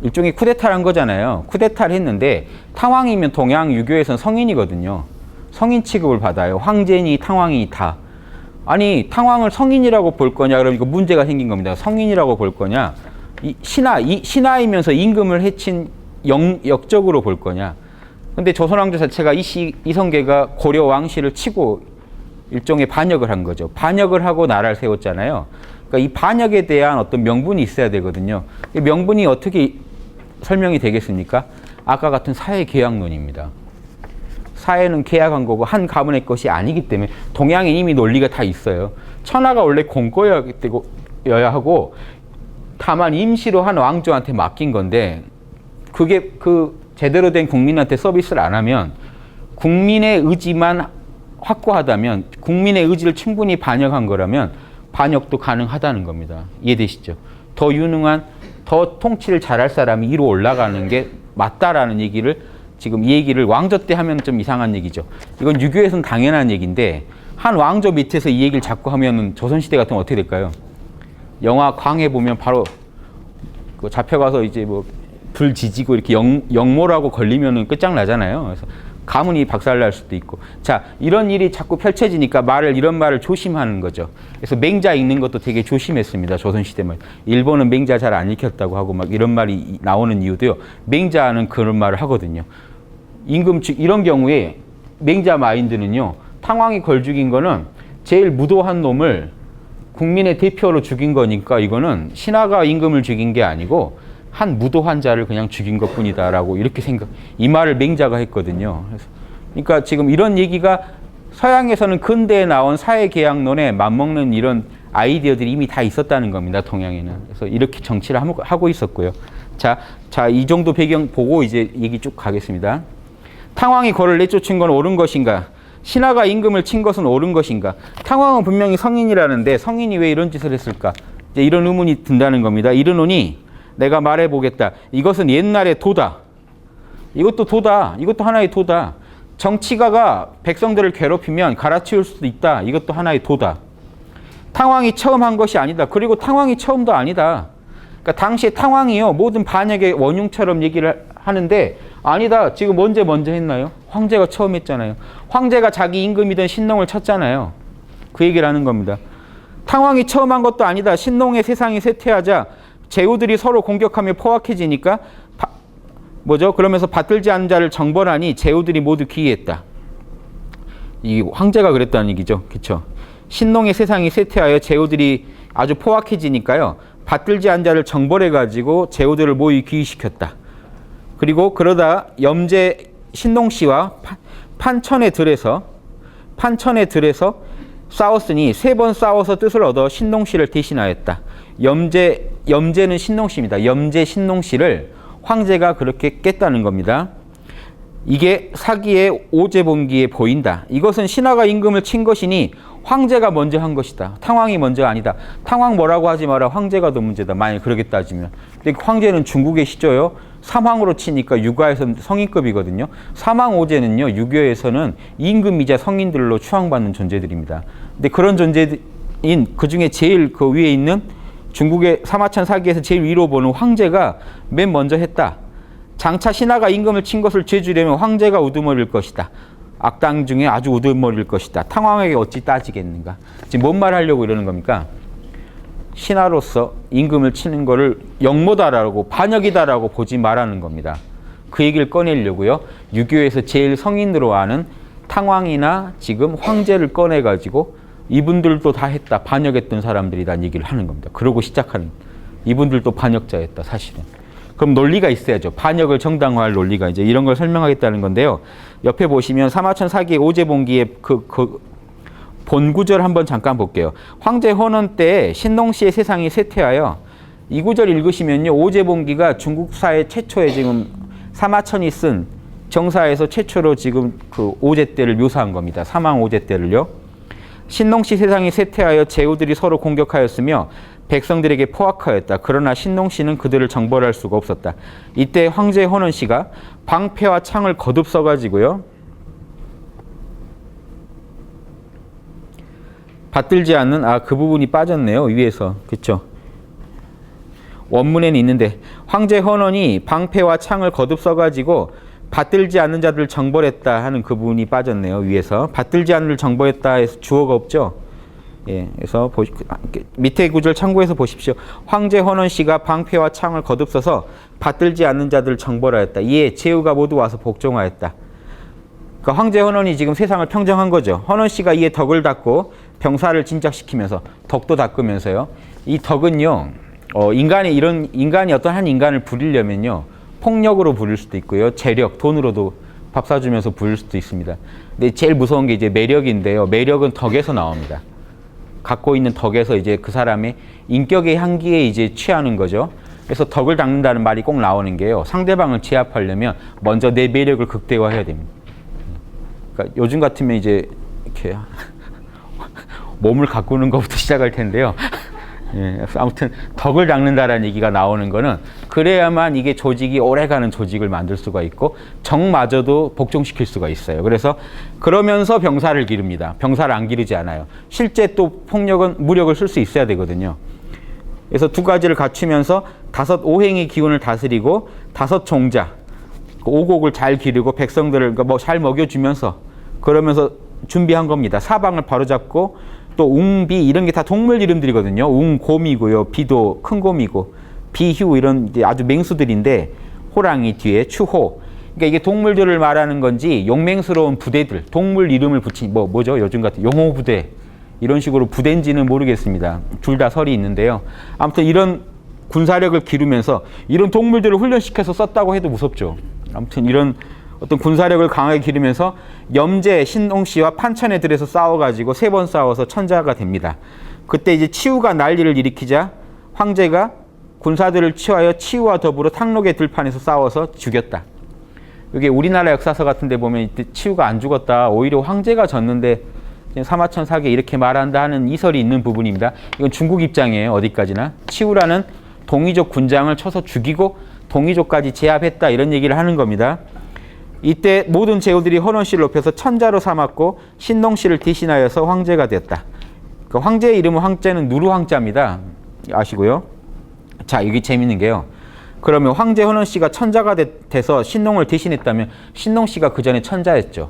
일종의 쿠데타를 한 거잖아요. 쿠데타를 했는데 탕왕이면 동양 유교에서는 성인이거든요. 성인 취급을 받아요. 황제니 탕왕이 다. 아니 탕왕을 성인이라고 볼 거냐? 그럼 이거 문제가 생긴 겁니다. 성인이라고 볼 거냐? 신하이면서 임금을 해친 역적으로 볼 거냐? 근데 조선왕조 자체가 이성계가 고려 왕실을 치고 일종의 반역을 한 거죠. 반역을 하고 나라를 세웠잖아요. 그러니까 이 반역에 대한 어떤 명분이 있어야 되거든요. 이 명분이 어떻게 설명이 되겠습니까? 아까 같은 사회계약론입니다. 사회는 계약한 거고 한 가문의 것이 아니기 때문에 동양에 이미 논리가 다 있어요. 천하가 원래 공거여야 하고 다만 임시로 한 왕조한테 맡긴 건데 그게 제대로 된 국민한테 서비스를 안 하면 국민의 의지만 확고하다면 국민의 의지를 충분히 반영한 거라면 반역도 가능하다는 겁니다. 이해되시죠? 더 유능한, 더 통치를 잘할 사람이 위로 올라가는 게 맞다라는 얘기를 지금 이 얘기를 왕조 때 하면 좀 이상한 얘기죠. 이건 유교에서는 당연한 얘기인데 한 왕조 밑에서 이 얘기를 자꾸 하면은 조선시대 같으면 어떻게 될까요? 영화 광해 보면 바로 잡혀가서 이제 뭐 불 지지고 이렇게 역모라고 걸리면은 끝장나잖아요. 그래서 가문이 박살날 수도 있고. 자, 이런 일이 자꾸 펼쳐지니까 이런 말을 조심하는 거죠. 그래서 맹자 읽는 것도 되게 조심했습니다. 조선시대 말. 일본은 맹자 잘 안 읽혔다고 하고 막 이런 말이 나오는 이유도요. 맹자는 그런 말을 하거든요. 이런 경우에 맹자 마인드는요. 탕왕이 걸 죽인 거는 제일 무도한 놈을 국민의 대표로 죽인 거니까 이거는 신하가 임금을 죽인 게 아니고 한 무도한 자를 그냥 죽인 것 뿐이다라고 이렇게 이 말을 맹자가 했거든요. 그러니까 지금 이런 얘기가 서양에서는 근대에 나온 사회계약론에 맞먹는 이런 아이디어들이 이미 다 있었다는 겁니다. 동양에는. 그래서 이렇게 정치를 하고 있었고요. 자, 이 정도 배경 보고 이제 얘기 쭉 가겠습니다. 탕왕이 거를 내쫓은 건 옳은 것인가? 신하가 임금을 친 것은 옳은 것인가? 탕왕은 분명히 성인이라는데 성인이 왜 이런 짓을 했을까? 이제 이런 의문이 든다는 겁니다. 이르노니 내가 말해보겠다. 이것은 옛날의 도다. 이것도 도다. 이것도 하나의 도다. 정치가가 백성들을 괴롭히면 갈아치울 수도 있다. 이것도 하나의 도다. 탕왕이 처음 한 것이 아니다. 그리고 탕왕이 처음도 아니다. 그러니까 당시에 탕왕이요. 모든 반역의 원흉처럼 얘기를 하는데 아니다. 지금 먼저 했나요? 황제가 처음 했잖아요. 황제가 자기 임금이던 신농을 쳤잖아요. 그 얘기를 하는 겁니다. 탕왕이 처음 한 것도 아니다. 신농의 세상이 쇠퇴하자 제후들이 서로 공격하며 포악해지니까 그러면서 받들지 않은 자를 정벌하니 제후들이 모두 기이했다. 이 황제가 그랬다는 얘기죠. 그렇죠? 신농의 세상이 쇠퇴하여 제후들이 아주 포악해지니까요. 받들지 않은 자를 정벌해가지고 제후들을 모이 기이시켰다. 그리고 그러다 염제 신농씨와 판천의 들에서 싸웠으니 3번 싸워서 뜻을 얻어 신농씨를 대신하였다. 염제는 신농씨입니다. 염제 신농씨를 황제가 그렇게 깼다는 겁니다. 이게 사기의 오제본기에 보인다. 이것은 신하가 임금을 친 것이니 황제가 먼저 한 것이다. 탕왕이 먼저 아니다. 탕왕 뭐라고 하지 마라. 황제가 더 문제다. 만약 그렇게 따지면. 근데 황제는 중국의 시조요. 삼왕으로 치니까 유가에서는 성인급이거든요. 삼왕오제는요. 유교에서는 임금이자 성인들로 추앙받는 존재들입니다. 근데 그런 존재인 그 중에 제일 그 위에 있는 중국의 사마천 사기에서 제일 위로 보는 황제가 맨 먼저 했다. 장차 신하가 임금을 친 것을 죄주려면 황제가 우두머리일 것이다. 악당 중에 아주 우두머리일 것이다. 탕왕에게 어찌 따지겠는가. 지금 뭔 말하려고 이러는 겁니까? 신하로서 임금을 치는 거를 영모다라고 반역이다라고 보지 말라는 겁니다. 그 얘기를 꺼내려고요. 유교에서 제일 성인으로 아는 탕왕이나 지금 황제를 꺼내가지고 이분들도 다 했다. 반역했던 사람들이란 얘기를 하는 겁니다. 그러고 시작하는. 이분들도 반역자였다. 사실은. 그럼 논리가 있어야죠. 반역을 정당화할 논리가 이제 이런 걸 설명하겠다는 건데요. 옆에 보시면 사마천 사기의 오제본기의 그 본구절 한번 잠깐 볼게요. 황제 헌원 때 신농씨의 세상이 쇠퇴하여 이 구절 읽으시면요. 오제본기가 중국사의 최초의 지금 사마천이 쓴 정사에서 최초로 지금 그 오제 때를 묘사한 겁니다. 사망 오제 때를요. 신농씨 세상이 쇠퇴하여 제후들이 서로 공격하였으며 백성들에게 포악하였다. 그러나 신농씨는 그들을 정벌할 수가 없었다. 이때 황제 헌원씨가 방패와 창을 거듭 써가지고요. 받들지 않는 그 부분이 빠졌네요. 위에서. 그렇죠? 원문에는 있는데 황제 헌원이 방패와 창을 거듭 써가지고 받들지 않는 자들을 정벌했다 하는 그 부분이 빠졌네요. 위에서. 받들지 않는 자를 정벌했다 해서 주어가 없죠. 예, 그래서 밑에 구절 참고해서 보십시오. 황제 헌원 씨가 방패와 창을 거듭 써서 받들지 않는 자들을 정벌하였다. 이에 제후가 모두 와서 복종하였다. 그러니까 황제 헌원이 지금 세상을 평정한 거죠. 헌원 씨가 이에 덕을 닦고 병사를 진작시키면서 덕도 닦으면서요. 이 덕은요. 인간이 어떤 한 인간을 부리려면요. 폭력으로 부릴 수도 있고요. 재력, 돈으로도 밥 사주면서 부릴 수도 있습니다. 근데 제일 무서운 게 이제 매력인데요. 매력은 덕에서 나옵니다. 갖고 있는 덕에서 이제 그 사람의 인격의 향기에 이제 취하는 거죠. 그래서 덕을 닦는다는 말이 꼭 나오는 게요. 상대방을 제압하려면 먼저 내 매력을 극대화해야 됩니다. 그러니까 요즘 같으면 이제 이렇게 몸을 가꾸는 것부터 시작할 텐데요. 예, 아무튼 덕을 닦는다라는 얘기가 나오는 거는 그래야만 이게 조직이 오래가는 조직을 만들 수가 있고 정마저도 복종시킬 수가 있어요. 그래서 그러면서 병사를 기릅니다. 병사를 안 기르지 않아요. 실제 또 무력을 쓸 수 있어야 되거든요. 그래서 두 가지를 갖추면서 5 오행의 기운을 다스리고 5 종자, 오곡을 잘 기르고 백성들을 잘 먹여주면서 그러면서 준비한 겁니다. 사방을 바로잡고 또 웅비 이런 게 다 동물 이름들이거든요. 웅곰이고요. 비도 큰 곰이고 비휴 이런 아주 맹수들인데 호랑이 뒤에 추호. 그러니까 이게 동물들을 말하는 건지 용맹스러운 부대들, 동물 이름을 붙인 뭐죠? 요즘 같은 용호부대 이런 식으로 부대인지는 모르겠습니다. 둘 다 설이 있는데요. 아무튼 이런 군사력을 기르면서 이런 동물들을 훈련시켜서 썼다고 해도 무섭죠. 아무튼 이런 어떤 군사력을 강하게 기르면서 염제 신농씨와 판천의 들에서 싸워가지고 3번 싸워서 천자가 됩니다. 그때 이제 치우가 난리를 일으키자 황제가 군사들을 치하여 치우와 더불어 탕록의 들판에서 싸워서 죽였다. 이게 우리나라 역사서 같은 데 보면 이때 치우가 안 죽었다. 오히려 황제가 졌는데 사마천 사기에 이렇게 말한다 하는 이설이 있는 부분입니다. 이건 중국 입장이에요. 어디까지나. 치우라는 동이족 군장을 쳐서 죽이고 동이족까지 제압했다. 이런 얘기를 하는 겁니다. 이때 모든 제후들이 헌원 씨를 높여서 천자로 삼았고 신농 씨를 대신하여서 황제가 되었다. 그 황제의 이름은 황제는 누르황자입니다. 아시고요. 자, 여기 재밌는 게요. 그러면 황제 헌원 씨가 천자가 돼서 신농을 대신했다면 신농 씨가 그 전에 천자였죠.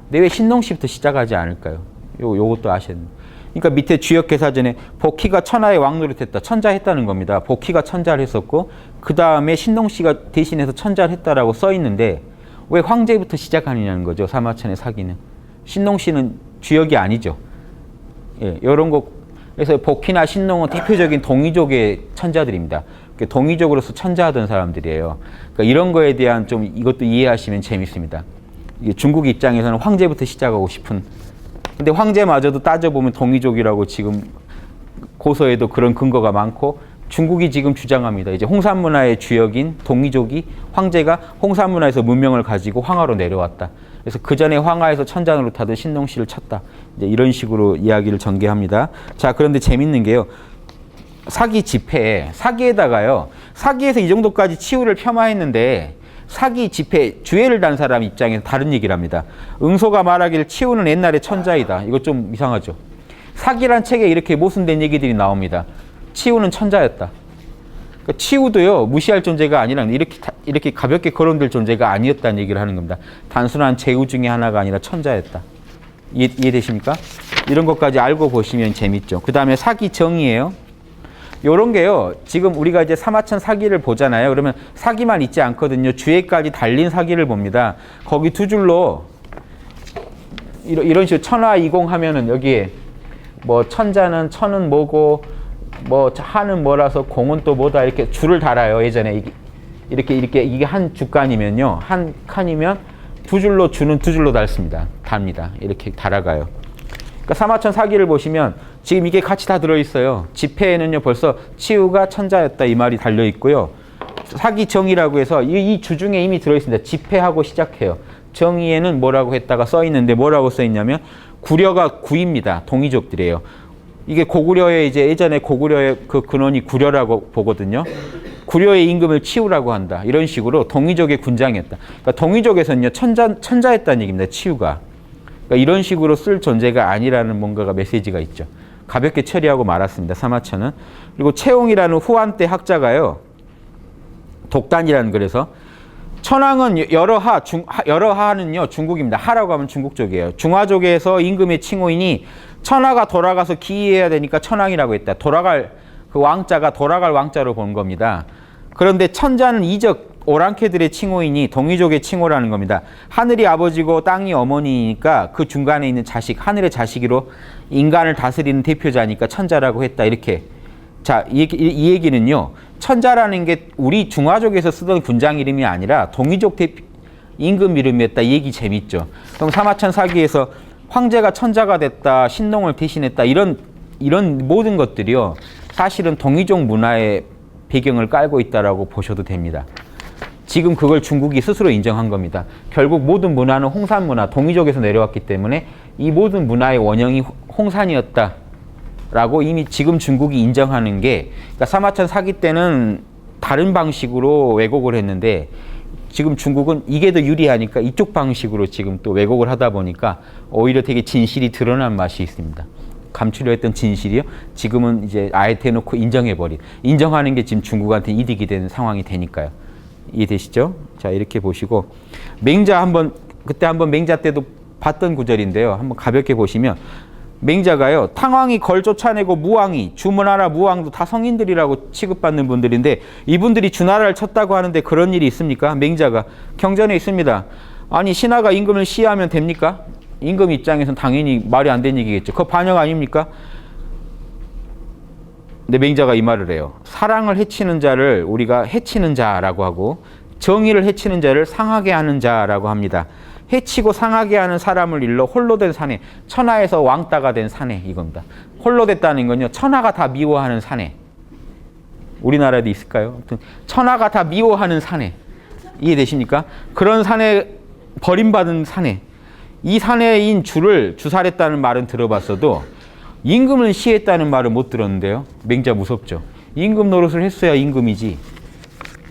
근데 왜 신농 씨부터 시작하지 않을까요? 요것도 아셔야 됩니다. 그러니까 밑에 주역개사전에 복희가 천하의 왕노릇했다. 천자했다는 겁니다. 복희가 천자를 했었고 그 다음에 신농씨가 대신해서 천자를 했다라고 써 있는데 왜 황제부터 시작하느냐는 거죠. 사마천의 사기는. 신농씨는 주역이 아니죠. 예, 이런 거. 그래서 복희나 신농은 대표적인 동이족의 천자들입니다. 동이족으로서 천자하던 사람들이에요. 그러니까 이런 거에 대한 좀 이것도 이해하시면 재밌습니다. 중국 입장에서는 황제부터 시작하고 싶은. 근데 황제마저도 따져보면 동이족이라고 지금 고서에도 그런 근거가 많고 중국이 지금 주장합니다. 이제 홍산문화의 주역인 동이족이 황제가 홍산문화에서 문명을 가지고 황하로 내려왔다. 그래서 그 전에 황하에서 천자노릇하던 신농씨를 쳤다. 이제 이런 식으로 이야기를 전개합니다. 자, 그런데 재밌는 게요. 사기 집회에 사기에다가요. 사기에서 이 정도까지 치우를 폄하했는데 사기 집회 주애를 단 사람 입장에서 다른 얘기를 합니다. 응소가 말하기를 치우는 옛날의 천자이다. 이거 좀 이상하죠. 사기란 책에 이렇게 모순된 얘기들이 나옵니다. 치우는 천자였다. 그러니까 치우도요 무시할 존재가 아니라 이렇게 가볍게 거론될 존재가 아니었다는 얘기를 하는 겁니다. 단순한 제후 중에 하나가 아니라 천자였다. 이해되십니까? 이런 것까지 알고 보시면 재밌죠. 그 다음에 사기 정의예요. 요런 게요. 지금 우리가 이제 사마천 사기를 보잖아요. 그러면 사기만 있지 않거든요. 주애까지 달린 사기를 봅니다. 거기 두 줄로 이런 식으로 천하이공 하면은 여기에 뭐 천자는 천은 뭐고 뭐 하는 뭐라서 공은 또 뭐다 이렇게 줄을 달아요. 예전에 이렇게 이게 한 주간이면요. 한 칸이면 두 줄로 주는 두 줄로 답니다. 이렇게 달아가요. 그러니까 사마천 사기를 보시면 지금 이게 같이 다 들어있어요. 지폐에는요 벌써 치우가 천자였다 이 말이 달려있고요. 사기 정의라고 해서 이 주중에 이미 들어있습니다. 지폐하고 시작해요. 정의에는 뭐라고 했다가 써있는데 뭐라고 써있냐면 구려가 구입니다. 동이족들이에요. 이게 고구려의 이제 예전에 고구려의 그 근원이 구려라고 보거든요. 구려의 임금을 치우라고 한다. 이런 식으로 동이족의 군장이었다. 그러니까 동이족에서는요 천자였다는 얘기입니다. 치우가. 그러니까 이런 식으로 쓸 존재가 아니라는 뭔가가 메시지가 있죠. 가볍게 처리하고 말았습니다. 사마천은. 그리고 채용이라는 후한 때 학자가요. 독단이라는 글에서 천황은 여러 하는요 중국입니다. 하라고 하면 중국 쪽이에요. 중화족에서 임금의 칭호이니 천하가 돌아가서 기이해야 되니까 천황이라고 했다. 그 왕자가 돌아갈 왕자로 본 겁니다. 그런데 천자는 이적 오랑캐들의 칭호이니 동이족의 칭호라는 겁니다. 하늘이 아버지고 땅이 어머니니까 그 중간에 있는 자식, 하늘의 자식으로 인간을 다스리는 대표자니까 천자라고 했다. 이렇게. 자, 이 얘기는요. 천자라는 게 우리 중화족에서 쓰던 군장 이름이 아니라 동이족 임금 이름이었다. 이 얘기 재밌죠. 그럼 사마천 사기에서 황제가 천자가 됐다. 신농을 대신했다. 이런 모든 것들이요. 사실은 동이족 문화의 배경을 깔고 있다라고 보셔도 됩니다. 지금 그걸 중국이 스스로 인정한 겁니다. 결국 모든 문화는 홍산 문화, 동이족에서 내려왔기 때문에 이 모든 문화의 원형이 홍산이었다라고 이미 지금 중국이 인정하는 게, 그러니까 사마천 사기 때는 다른 방식으로 왜곡을 했는데 지금 중국은 이게 더 유리하니까 이쪽 방식으로 지금 또 왜곡을 하다 보니까 오히려 되게 진실이 드러난 맛이 있습니다. 감추려 했던 진실이요. 지금은 이제 아예 대놓고 인정하는 게 지금 중국한테 이득이 되는 상황이 되니까요. 이해되시죠? 자, 이렇게 보시고 맹자 그때 한번 맹자 때도 봤던 구절인데요. 한번 가볍게 보시면 맹자가요. 탕왕이 걸 쫓아내고 무왕이 주문하라 무왕도 다 성인들이라고 취급받는 분들인데 이분들이 주나라를 쳤다고 하는데 그런 일이 있습니까? 맹자가 경전에 있습니다. 아니 신하가 임금을 시해하면 됩니까? 임금 입장에서는 당연히 말이 안 되는 얘기겠죠. 그거 반역 아닙니까? 근데 맹자가 이 말을 해요. 사랑을 해치는 자를 우리가 해치는 자라고 하고 정의를 해치는 자를 상하게 하는 자라고 합니다. 해치고 상하게 하는 사람을 일러 홀로 된 사내, 천하에서 왕따가 된 사내 이겁니다. 홀로 됐다는 건요. 천하가 다 미워하는 사내. 우리나라에도 있을까요? 아무튼 천하가 다 미워하는 사내. 이해되십니까? 그런 사내, 버림받은 사내. 이 사내인 주를 주살했다는 말은 들어봤어도 임금을 시했다는 말을 못 들었는데요. 맹자 무섭죠. 임금 노릇을 했어야 임금이지.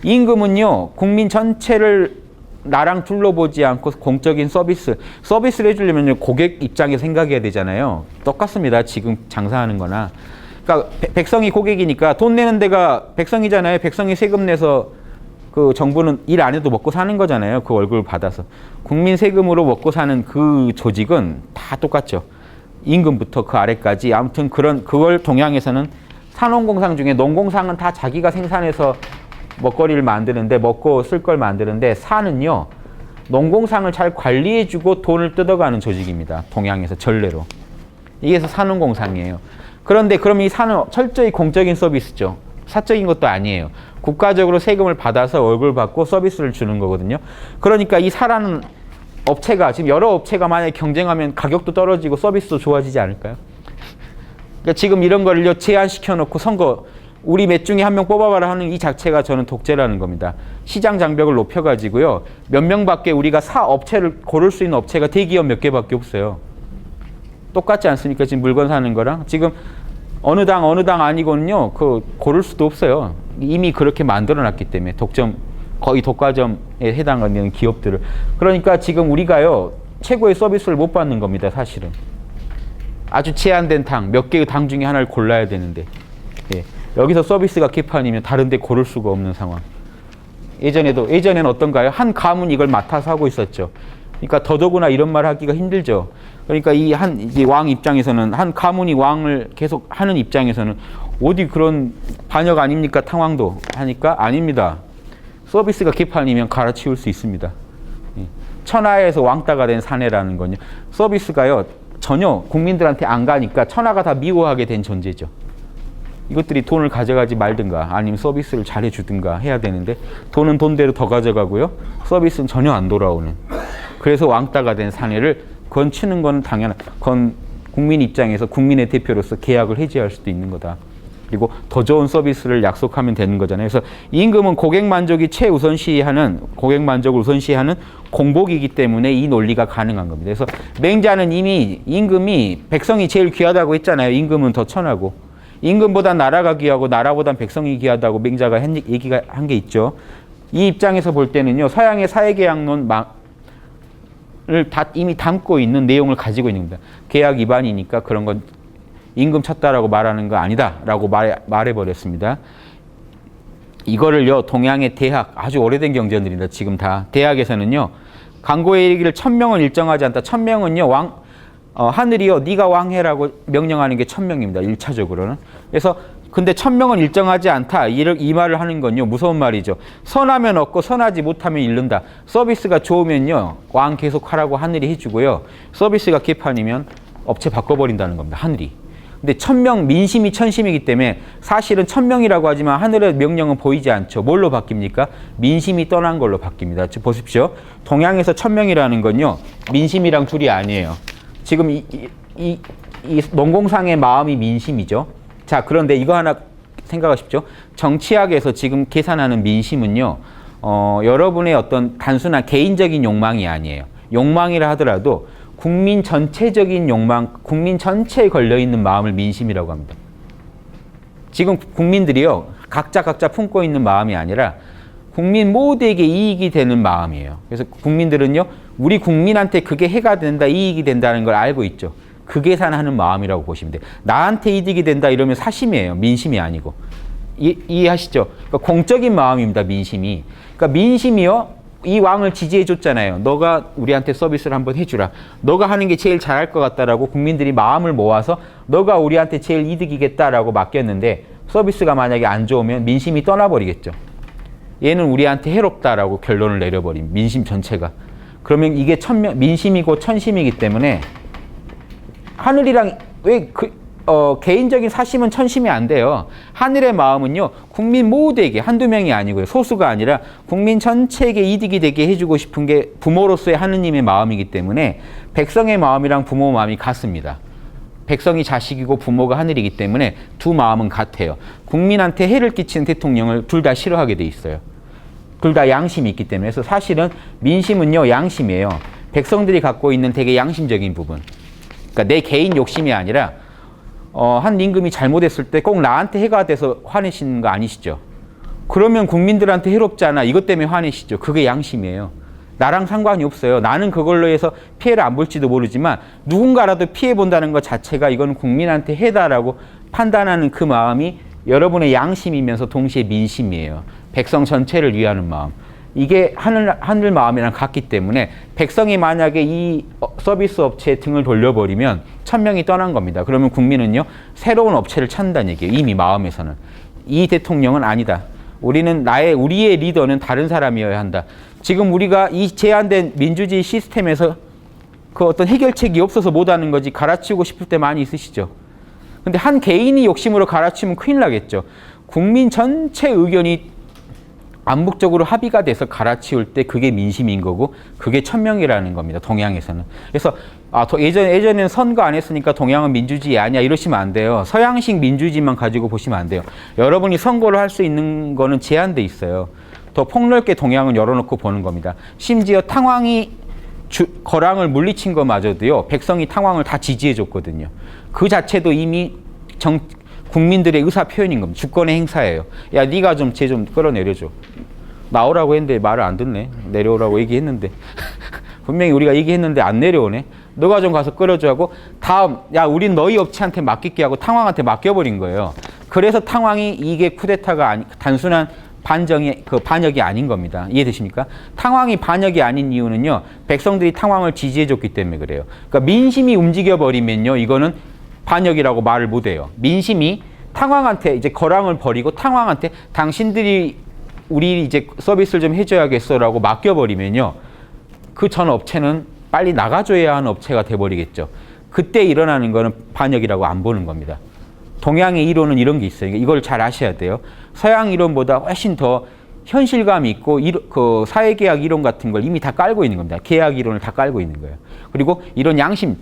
임금은요. 국민 전체를 나랑 둘러보지 않고 공적인 서비스를 해주려면 고객 입장에 생각해야 되잖아요. 똑같습니다. 지금 장사하는 거나. 그러니까 백성이 고객이니까 돈 내는 데가 백성이잖아요. 백성이 세금 내서 그 정부는 일 안 해도 먹고 사는 거잖아요. 그 월급을 받아서. 국민 세금으로 먹고 사는 그 조직은 다 똑같죠. 임금부터 그 아래까지 아무튼 그걸 동양에서는 산업공상 중에 농공상은 다 자기가 생산해서 먹거리를 만드는데 먹고 쓸 걸 만드는데 산은요 농공상을 잘 관리해주고 돈을 뜯어가는 조직입니다. 동양에서 전례로. 이게 산업공상이에요. 그런데 그럼 이 산은 철저히 공적인 서비스죠. 사적인 것도 아니에요. 국가적으로 세금을 받아서 월급을 받고 서비스를 주는 거거든요. 그러니까 이 사라는 업체가 지금 여러 업체가 만약에 경쟁하면 가격도 떨어지고 서비스도 좋아지지 않을까요? 그러니까 지금 이런 거를 제한시켜 놓고 선거 우리 몇 중에 한 명 뽑아봐라 하는 이 자체가 저는 독재라는 겁니다. 시장 장벽을 높여가지고요. 몇 명밖에 우리가 업체를 고를 수 있는 업체가 대기업 몇 개밖에 없어요. 똑같지 않습니까? 지금 물건 사는 거랑 지금 어느 당 아니고는요. 고를 수도 없어요. 이미 그렇게 만들어놨기 때문에 거의 독과점에 해당하는 기업들을. 그러니까 지금 우리가요. 최고의 서비스를 못 받는 겁니다. 사실은. 아주 제한된 몇 개의 당 중에 하나를 골라야 되는데 예. 여기서 서비스가 개판이면 다른 데 고를 수가 없는 상황. 예전에는 어떤가요? 한 가문 이걸 맡아서 하고 있었죠. 그러니까 더더구나 이런 말 하기가 힘들죠. 그러니까 이제 왕 입장에서는 한 가문이 왕을 계속 하는 입장에서는 어디 그런 반역 아닙니까? 탕왕도 하니까 아닙니다. 서비스가 개판이면 갈아치울 수 있습니다. 천하에서 왕따가 된 사내라는 건요. 서비스가요. 전혀 국민들한테 안 가니까 천하가 다 미워하게 된 존재죠. 이것들이 돈을 가져가지 말든가 아니면 서비스를 잘해주든가 해야 되는데 돈은 돈대로 더 가져가고요. 서비스는 전혀 안 돌아오는. 그래서 왕따가 된 사내를 건치는 건 당연한 국민 입장에서 국민의 대표로서 계약을 해지할 수도 있는 거다. 그리고 더 좋은 서비스를 약속하면 되는 거잖아요. 그래서 임금은 고객 만족을 우선시하는 공복이기 때문에 이 논리가 가능한 겁니다. 그래서 맹자는 이미 임금이 백성이 제일 귀하다고 했잖아요. 임금은 더 천하고. 임금보다 나라가 귀하고 나라보다 백성이 귀하다고 맹자가 얘기한 게 있죠. 이 입장에서 볼 때는요. 서양의 사회계약론을 이미 담고 있는 내용을 가지고 있는 겁니다. 계약 위반이니까 그런 건 임금 쳤다라고 말하는 거 아니다 라고 말해버렸습니다. 이거를요. 동양의 대학, 아주 오래된 경전들입니다. 지금 다. 대학에서는요. 강고에 이르기를 1000명을 일정하지 않다. 1000명은요. 하늘이요. 네가 왕해라고 명령하는 게 1000명입니다. 1차적으로는. 그래서 근데 1000명은 일정하지 않다. 이 말을 하는 건요. 무서운 말이죠. 선하면 얻고 선하지 못하면 잃는다. 서비스가 좋으면요. 왕 계속 하라고 하늘이 해주고요. 서비스가 개판이면 업체 바꿔버린다는 겁니다. 하늘이. 근데 1000명 민심이 천심이기 때문에 사실은 1000명이라고 하지만 하늘의 명령은 보이지 않죠. 뭘로 바뀝니까? 민심이 떠난 걸로 바뀝니다. 지금 보십시오. 동양에서 1000명이라는 건요. 민심이랑 둘이 아니에요. 지금 이 농공상의 마음이 민심이죠. 자, 그런데 이거 하나 생각하십시오. 정치학에서 지금 계산하는 민심은요. 여러분의 어떤 단순한 개인적인 욕망이 아니에요. 욕망이라 하더라도 국민 전체적인 욕망, 국민 전체에 걸려있는 마음을 민심이라고 합니다. 지금 국민들이요. 각자 품고 있는 마음이 아니라 국민 모두에게 이익이 되는 마음이에요. 그래서 국민들은요. 우리 국민한테 그게 해가 된다, 이익이 된다는 걸 알고 있죠. 그 계산하는 마음이라고 보시면 돼요. 나한테 이득이 된다 이러면 사심이에요. 민심이 아니고. 이해하시죠? 그러니까 공적인 마음입니다. 민심이. 그러니까 민심이요. 이 왕을 지지해 줬잖아요. 너가 우리한테 서비스를 한번 해주라. 너가 하는 게 제일 잘할 것 같다라고 국민들이 마음을 모아서 너가 우리한테 제일 이득이겠다라고 맡겼는데 서비스가 만약에 안 좋으면 민심이 떠나버리겠죠. 얘는 우리한테 해롭다라고 결론을 내려버린 민심 전체가. 그러면 이게 민심이고 천심이기 때문에 하늘이랑 개인적인 사심은 천심이 안 돼요. 하늘의 마음은요. 국민 모두에게 한두 명이 아니고요. 소수가 아니라 국민 전체에게 이득이 되게 해주고 싶은 게 부모로서의 하느님의 마음이기 때문에 백성의 마음이랑 부모 마음이 같습니다. 백성이 자식이고 부모가 하늘이기 때문에 두 마음은 같아요. 국민한테 해를 끼치는 대통령을 둘 다 싫어하게 돼 있어요. 둘 다 양심이 있기 때문에. 그래서 사실은 민심은요. 양심이에요. 백성들이 갖고 있는 되게 양심적인 부분. 그러니까 내 개인 욕심이 아니라 한 임금이 잘못했을 때 꼭 나한테 해가 돼서 화내시는 거 아니시죠? 그러면 국민들한테 해롭잖아. 이것 때문에 화내시죠. 그게 양심이에요. 나랑 상관이 없어요. 나는 그걸로 해서 피해를 안 볼지도 모르지만 누군가라도 피해 본다는 것 자체가 이건 국민한테 해다라고 판단하는 그 마음이 여러분의 양심이면서 동시에 민심이에요. 백성 전체를 위하는 마음. 이게 하늘 마음이랑 같기 때문에 백성이 만약에 이 서비스 업체에 등을 돌려버리면 천명이 떠난 겁니다. 그러면 국민은요, 새로운 업체를 찾는다는 얘기예요. 이미 마음에서는. 이 대통령은 아니다. 우리의 리더는 다른 사람이어야 한다. 지금 우리가 이 제한된 민주주의 시스템에서 그 어떤 해결책이 없어서 못하는 거지, 갈아치우고 싶을 때 많이 있으시죠. 근데 한 개인이 욕심으로 갈아치우면 큰일 나겠죠. 국민 전체 의견이 암묵적으로 합의가 돼서 갈아치울 때 그게 민심인 거고, 그게 천명이라는 겁니다. 동양에서는. 그래서 예전에는 선거 안 했으니까 동양은 민주주의 아니야 이러시면 안 돼요. 서양식 민주주의만 가지고 보시면 안 돼요. 여러분이 선거를 할 수 있는 거는 제한돼 있어요. 더 폭넓게 동양은 열어놓고 보는 겁니다. 심지어 탕왕이 거랑을 물리친 것마저도요, 백성이 탕왕을 다 지지해 줬거든요. 그 자체도 이미 국민들의 의사 표현인 겁니다. 주권의 행사예요. 야, 네가 좀 쟤 좀 끌어내려줘. 나오라고 했는데 말을 안 듣네. 내려오라고 얘기했는데. 분명히 우리가 얘기했는데 안 내려오네. 너가 좀 가서 끌어줘 하고, 다음, 야, 우린 너희 업체한테 맡길게 하고 탕왕한테 맡겨버린 거예요. 그래서 탕왕이 이게 쿠데타가 단순한 반역이 아닌 겁니다. 이해되십니까? 탕왕이 반역이 아닌 이유는요, 백성들이 탕왕을 지지해줬기 때문에 그래요. 그러니까 민심이 움직여버리면요, 이거는 반역이라고 말을 못해요. 민심이 탕왕한테 이제 거랑을 버리고 탕왕한테 당신들이 우리 이제 서비스를 좀 해줘야겠어라고 맡겨버리면요, 그 전 업체는 빨리 나가줘야 하는 업체가 돼버리겠죠. 그때 일어나는 거는 반역이라고 안 보는 겁니다. 동양의 이론은 이런 게 있어요. 이걸 잘 아셔야 돼요. 서양 이론보다 훨씬 더 현실감이 있고, 그 사회계약 이론 같은 걸 이미 다 깔고 있는 겁니다. 계약 이론을 다 깔고 있는 거예요. 그리고 이런 양심,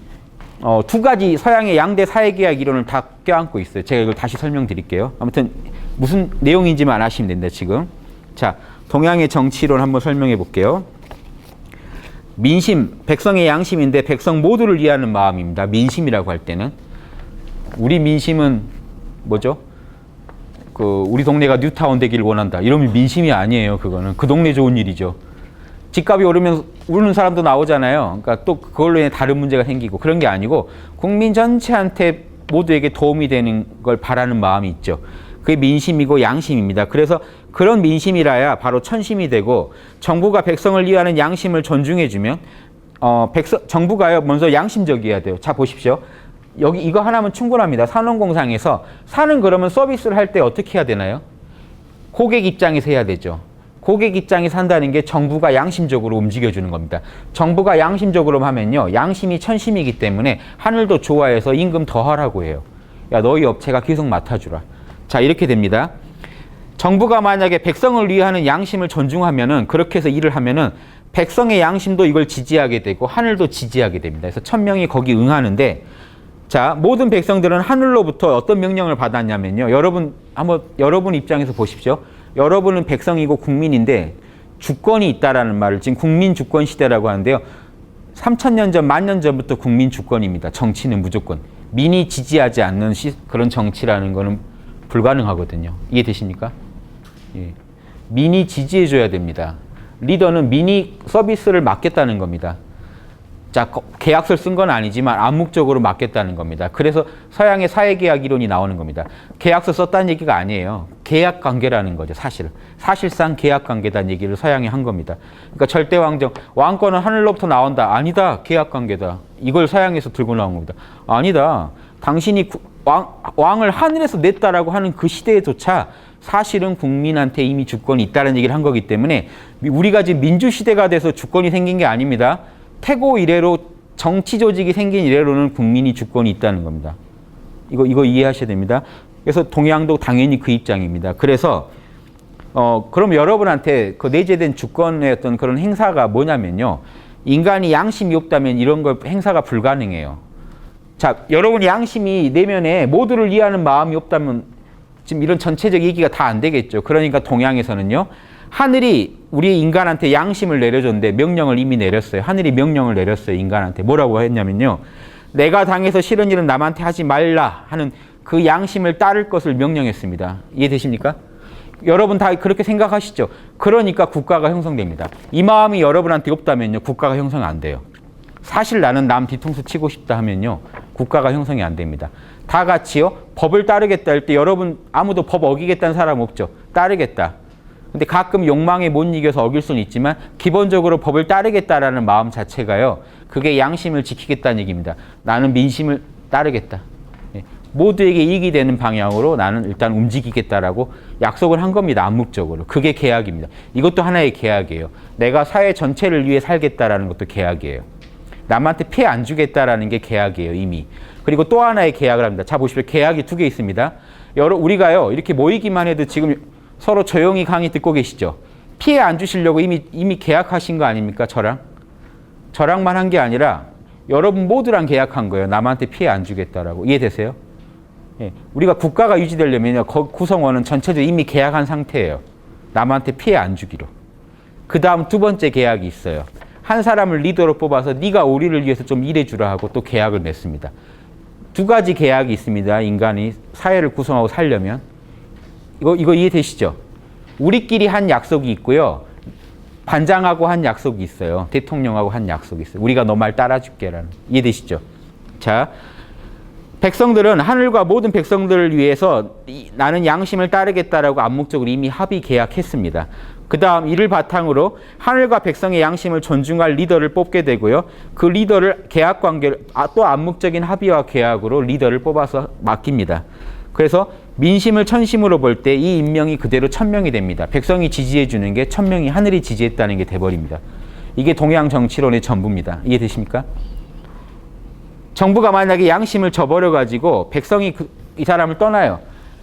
두 가지 서양의 양대 사회계약 이론을 다 껴안고 있어요. 제가 이걸 다시 설명드릴게요. 아무튼 무슨 내용인지만 아시면 됩니다, 지금. 자, 동양의 정치론 한번 설명해 볼게요. 민심, 백성의 양심인데 백성 모두를 위하는 마음입니다. 민심이라고 할 때는. 우리 민심은 뭐죠? 우리 동네가 뉴타운 되기를 원한다. 이러면 민심이 아니에요, 그거는. 그 동네 좋은 일이죠. 집값이 오르면 우는 사람도 나오잖아요. 그러니까 또 그걸로 인해 다른 문제가 생기고, 그런 게 아니고 국민 전체한테 모두에게 도움이 되는 걸 바라는 마음이 있죠. 그게 민심이고 양심입니다. 그래서 그런 민심이라야 바로 천심이 되고, 정부가 백성을 위하는 양심을 존중해주면 정부가요, 먼저 양심적이어야 돼요. 자, 보십시오. 여기 이거 하나면 충분합니다. 산업공상에서 그러면 서비스를 할 때 어떻게 해야 되나요? 고객 입장에서 해야 되죠. 고객 입장에 산다는 게 정부가 양심적으로 움직여주는 겁니다. 정부가 양심적으로 하면요, 양심이 천심이기 때문에 하늘도 좋아해서 임금 더 하라고 해요. 야, 너희 업체가 계속 맡아주라. 자, 이렇게 됩니다. 정부가 만약에 백성을 위하는 양심을 존중하면은, 그렇게 해서 일을 하면은 백성의 양심도 이걸 지지하게 되고 하늘도 지지하게 됩니다. 그래서 천명이 거기 응하는데, 자, 모든 백성들은 하늘로부터 어떤 명령을 받았냐면요, 여러분 입장에서 보십시오. 여러분은 백성이고 국민인데 주권이 있다라는 말을 지금 국민 주권 시대라고 하는데요. 3000년 전, 10,000년 전부터 국민 주권입니다. 정치는 무조건. 민이 지지하지 않는 그런 정치라는 거는 불가능하거든요. 이해되십니까? 예. 민이 지지해줘야 됩니다. 리더는 민이 서비스를 맡겠다는 겁니다. 자, 계약서를 쓴 건 아니지만 암묵적으로 맡겠다는 겁니다. 그래서 서양의 사회계약 이론이 나오는 겁니다. 계약서 썼다는 얘기가 아니에요. 계약관계라는 거죠, 사실상 계약관계다는 얘기를 서양이 한 겁니다. 그러니까 절대왕정, 왕권은 하늘로부터 나온다. 아니다, 계약관계다. 이걸 서양에서 들고 나온 겁니다. 아니다, 당신이 왕을 하늘에서 냈다라고 하는 그 시대에조차 사실은 국민한테 이미 주권이 있다는 얘기를 한 거기 때문에, 우리가 지금 민주시대가 돼서 주권이 생긴 게 아닙니다. 태고 이래로, 정치 조직이 생긴 이래로는 국민이 주권이 있다는 겁니다. 이거 이해하셔야 됩니다. 그래서 동양도 당연히 그 입장입니다. 그래서 그럼 여러분한테 그 내재된 주권의 어떤 그런 행사가 뭐냐면요, 인간이 양심이 없다면 이런 걸 행사가 불가능해요. 자, 여러분 양심이 내면에 모두를 이해하는 마음이 없다면 지금 이런 전체적 얘기가 다 안 되겠죠. 그러니까 동양에서는요, 하늘이 우리 인간한테 양심을 내려줬는데 명령을 이미 내렸어요. 하늘이 명령을 내렸어요, 인간한테. 뭐라고 했냐면요, 내가 당해서 싫은 일은 남한테 하지 말라 하는 그 양심을 따를 것을 명령했습니다. 이해되십니까? 여러분 다 그렇게 생각하시죠? 그러니까 국가가 형성됩니다. 이 마음이 여러분한테 없다면요, 국가가 형성 안 돼요. 사실 나는 남 뒤통수 치고 싶다 하면요, 국가가 형성이 안 됩니다. 다 같이요, 법을 따르겠다 할 때 여러분 아무도 법 어기겠다는 사람 없죠? 따르겠다. 근데 가끔 욕망에 못 이겨서 어길 수는 있지만 기본적으로 법을 따르겠다라는 마음 자체가요. 그게 양심을 지키겠다는 얘기입니다. 나는 민심을 따르겠다. 모두에게 이익이 되는 방향으로 나는 일단 움직이겠다라고 약속을 한 겁니다. 암묵적으로. 그게 계약입니다. 이것도 하나의 계약이에요. 내가 사회 전체를 위해 살겠다라는 것도 계약이에요. 남한테 피해 안 주겠다라는 게 계약이에요. 이미. 그리고 또 하나의 계약을 합니다. 자, 보십시오. 계약이 두 개 있습니다. 우리가요. 이렇게 모이기만 해도 지금 서로 조용히 강의 듣고 계시죠? 피해 안 주시려고 이미 계약하신 거 아닙니까? 저랑만 한 게 아니라 여러분 모두랑 계약한 거예요. 남한테 피해 안 주겠다라고. 이해되세요? 예, 우리가 국가가 유지되려면 구성원은 전체적으로 이미 계약한 상태예요. 남한테 피해 안 주기로. 그 다음 두 번째 계약이 있어요. 한 사람을 리더로 뽑아서 네가 우리를 위해서 좀 일해주라 하고 또 계약을 맺습니다. 두 가지 계약이 있습니다. 인간이 사회를 구성하고 살려면. 이거 이해되시죠? 우리끼리 한 약속이 있고요. 반장하고 한 약속이 있어요. 대통령하고 한 약속이 있어요. 우리가 너 말 따라줄게라는. 이해되시죠? 자, 백성들은 하늘과 모든 백성들을 위해서 나는 양심을 따르겠다라고 암묵적으로 이미 합의 계약했습니다. 그 다음 이를 바탕으로 하늘과 백성의 양심을 존중할 리더를 뽑게 되고요. 그 리더를 계약관계를 또 암묵적인 합의와 계약으로 리더를 뽑아서 맡깁니다. 그래서 민심을 천심으로 볼 때 이 임명이 그대로 천명이 됩니다. 백성이 지지해 주는 게 천명이 하늘이 지지했다는 게 돼버립니다. 이게 동양 정치론의 전부입니다. 이해되십니까? 정부가 만약에 양심을 저버려가지고 백성이 이 사람을 떠나요.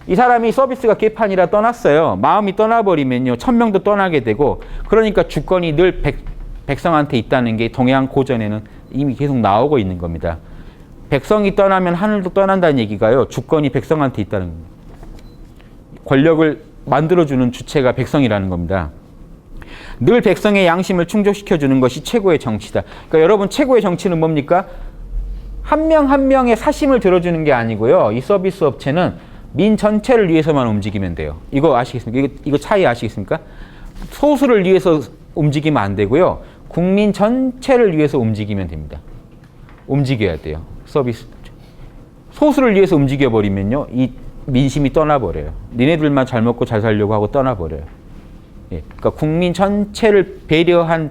이 사람이 서비스가 개판이라 떠났어요. 마음이 떠나버리면요. 천명도 떠나게 되고 그러니까 주권이 늘 백성한테 있다는 게 동양 고전에는 이미 계속 나오고 있는 겁니다. 백성이 떠나면 하늘도 떠난다는 얘기가요. 주권이 백성한테 있다는 겁니다. 권력을 만들어주는 주체가 백성이라는 겁니다. 늘 백성의 양심을 충족시켜주는 것이 최고의 정치다. 그러니까 여러분 최고의 정치는 뭡니까? 한 명 한 명의 사심을 들어주는 게 아니고요. 이 서비스 업체는 민 전체를 위해서만 움직이면 돼요. 이거 아시겠습니까? 이거 차이 아시겠습니까? 소수를 위해서 움직이면 안 되고요. 국민 전체를 위해서 움직이면 됩니다. 움직여야 돼요. 서비스. 소수를 위해서 움직여버리면요. 이 민심이 떠나버려요. 니네들만 잘 먹고 잘 살려고 하고 떠나버려요. 예, 그러니까 국민 전체를 배려한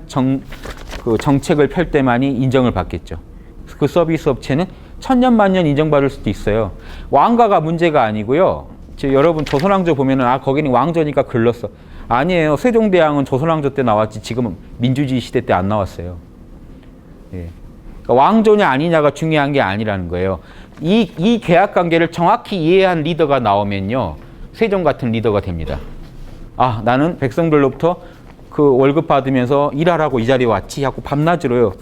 정책을 펼 때만이 인정을 받겠죠. 그 서비스 업체는 천년만년 인정받을 수도 있어요. 왕가가 문제가 아니고요. 여러분 조선왕조 보면은 거기는 왕조니까 글렀어. 아니에요. 세종대왕은 조선왕조 때 나왔지 지금은 민주주의 시대 때 안 나왔어요. 예. 그러니까 왕조냐 아니냐가 중요한 게 아니라는 거예요. 이 계약 관계를 정확히 이해한 리더가 나오면요. 세종 같은 리더가 됩니다. 아, 나는 백성들로부터 그 월급 받으면서 일하라고 이 자리에 왔지 하고 밤낮으로요.